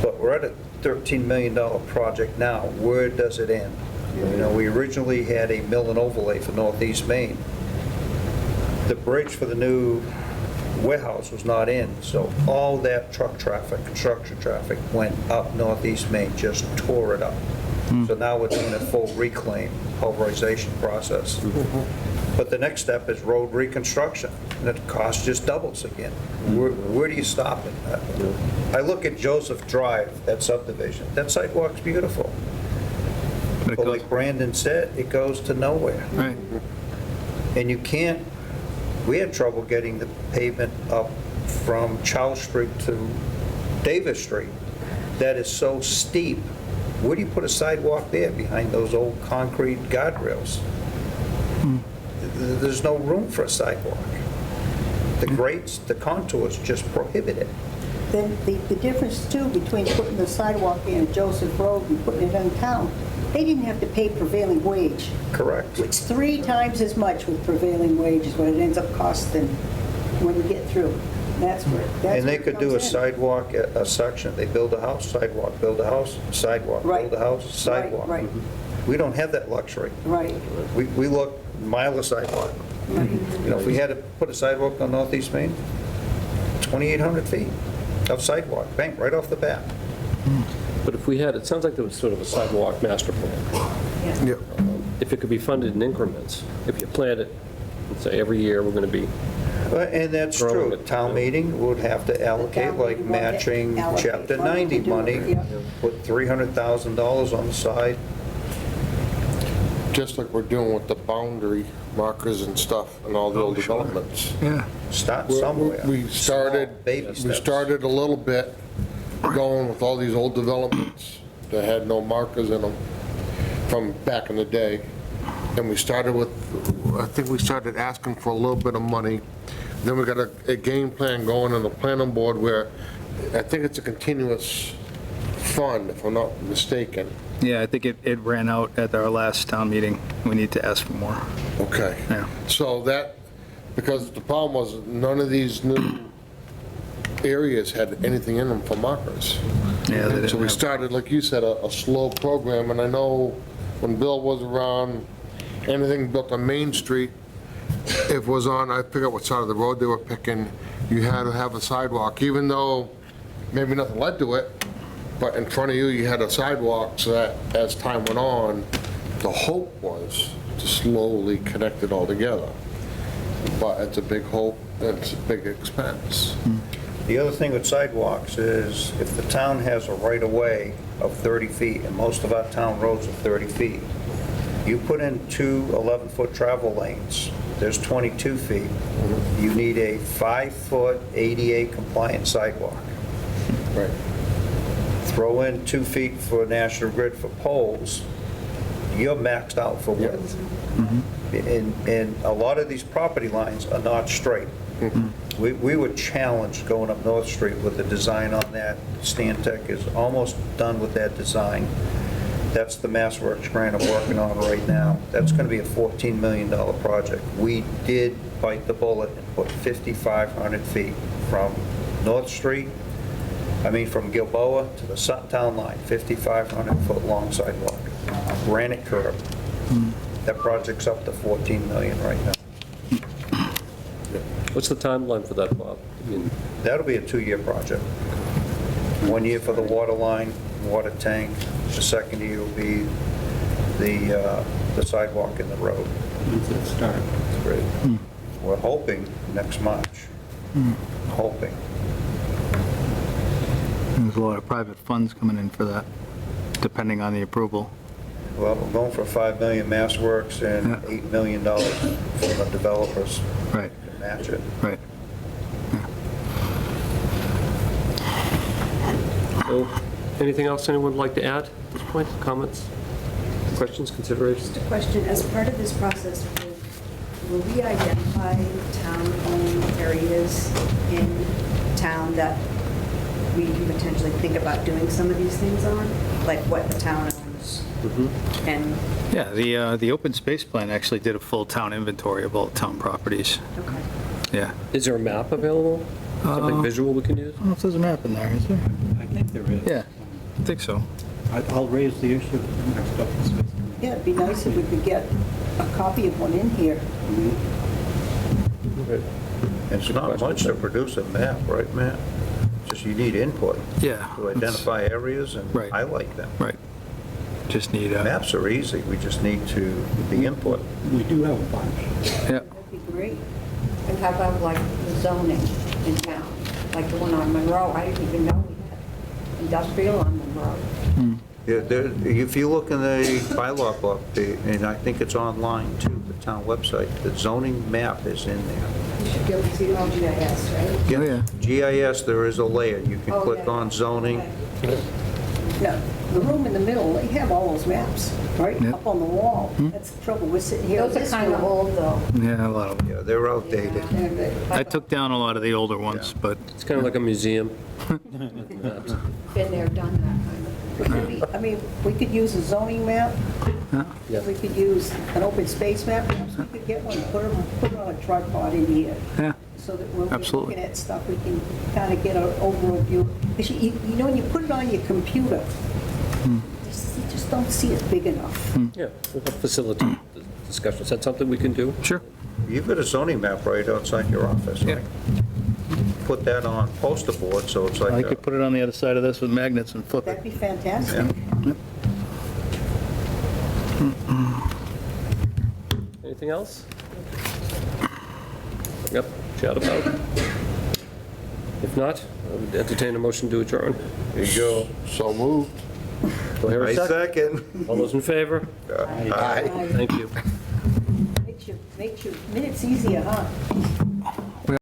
But we're at a $13 million project now. Where does it end? We originally had a mill and overlay for Northeast Main. The bridge for the new warehouse was not in, so all that truck traffic, construction traffic went up Northeast Main, just tore it up. So now we're doing a full reclaim, pulverization process. But the next step is road reconstruction, and the cost just doubles again. Where do you stop it? I look at Joseph Drive, that subdivision, that sidewalk's beautiful. But it But goes- like Brandon said, it goes to nowhere. Right. And you can't, we had trouble getting the pavement up from Charles Street to Davis Street. That is so steep. Where do you put a sidewalk there behind those old concrete guardrails? There's no room for a sidewalk. The grades, the contours just prohibit it. Then the difference too between putting the sidewalk in at Joseph Road and putting it in town, they didn't have to pay prevailing wage. Correct. It's 3 times as much with prevailing wage is what it ends up costing when you get through. That's where And they could do a comes in. sidewalk, a section, they build a house, sidewalk, build a house, sidewalk, Right. build a house, sidewalk. Right. We don't have that luxury. Right. We look mile of sidewalk. If we had to put a sidewalk on Northeast Main, 2,800 feet of sidewalk, bang, right off the bat. But if we had, it sounds like there was sort of a sidewalk master plan. Yeah. If it could be funded in increments, if you plan it, and say every year we're going to be, And that's Growing true. it. Town meeting would have to allocate town like meeting would matching allocate Chapter money to 90 do it, money, yeah. put $300,000 on the side. Just like we're doing with the boundary markers and stuff and all the old developments. Yeah. Start somewhere. We started, Small baby we steps. started a little bit going with all these old developments that had no markers in them from back in the day. And we started with, I think we started asking for a little bit of money. Then we got a game plan going on the planning board where I think it's a continuous fund, if I'm not mistaken. Yeah, I think it ran out at our last town meeting. We need to ask for more. Okay. Yeah. So that, because the problem was, none of these new areas had anything in them for markers. Yeah, they didn't So we have- started, like you said, a slow program, and I know when Bill was around, anything built on Main Street, if it was on, I forget what side of the road they were picking, you had to have a sidewalk, even though maybe nothing led to it, but in front of you, you had a sidewalk, so that as time went on, the hope was to slowly connect it all together. But it's a big hope, and it's a big expense. The other thing with sidewalks is if the town has a right-of-way of 30 feet, and most of our town roads are 30 feet, you put in two 11-foot travel lanes, there's 22 feet. You need a 5-foot ADA compliant sidewalk. Right. Throw in 2 feet for National Grid for poles, you're maxed out for width. And a lot of these property lines are not straight. We were challenged going up North Street with the design on that. Stantec is almost done with that design. That's the MassWorks grant I'm working on right now. That's going to be a $14 million project. We did bite the bullet and put 5,500 feet from North Street, from Gilboa to the Sutton Town line, 5,500-foot long sidewalk, granite curb. That project's up to 14 million right now. What's the timeline for that, Bob? I mean, That'll be a 2-year project. 1 year for the water line, water tank. The second year will be the sidewalk in the road. Once it starts. Great. We're hoping next March. Hoping. There's a lot of private funds coming in for that, depending on the approval. Well, we're going for 5 million MassWorks and Yeah. $8 million from the developers Right, to match it. right. So, anything else anyone would like to add at this point? Comments, questions, considerations? Just a question, as part of this process, will we identify town-owned areas in town that we can potentially think about doing some of these things on? Like what the town owns? And, Yeah, the open space plan actually did a full town inventory of all town properties. okay. Yeah. Is there a map available? Something visual we can use? I don't know if there's a map in there, is there? I think there is. Yeah, I think so. I'll raise the issue next up. Yeah, it'd be nice if we could get a copy of one in here. It's not much to produce a map, right, Matt? Just you need input Yeah. to identify areas and Right. highlight them. Right. Just need a, Maps are easy, we just need the input. We do have a bunch. yeah, That'd be great. And how about like the zoning in town, like the one on Monroe? I didn't even know we had industrial on Monroe. Yeah, if you look in the bylaw book, and I think it's online too, the town website, the zoning map is in there. You should be able to see all GIS, right? Oh, yeah. GIS, there is a layer, you can Oh, click yeah. on zoning. Okay. Now, the room in the middle, they have all those maps, right, Yep. up on the wall. That's the trouble, we're sitting here. in Those are this kind of room. old though. Yeah, a lot of them. Yeah, they're outdated. I took down a lot of the older ones, but It's kind of like a museum. Been there, done that kind of. Maybe, we could use a zoning map, Yeah. we could use an open space map, perhaps we could get one, put it on a tripod in here, yeah, so that when we're Absolutely. looking at stuff, we can kind of get an overall view. Because you know, when you put it on your computer, you just don't see it big enough. Yeah, we'll facilitate the discussion. Is that something we can do? sure. You've got a zoning map right outside your office, Yeah. right? Put that on poster board, so it's I like, could put it on the other side of this with magnets and flip That'd it. be fantastic. Anything else? Yep, chat about. If not, I would entertain a motion to adjourn. there you go. So moved. Do I hear I a second? second. All those in favor? Aye. Thank you. Makes your minutes easier, huh?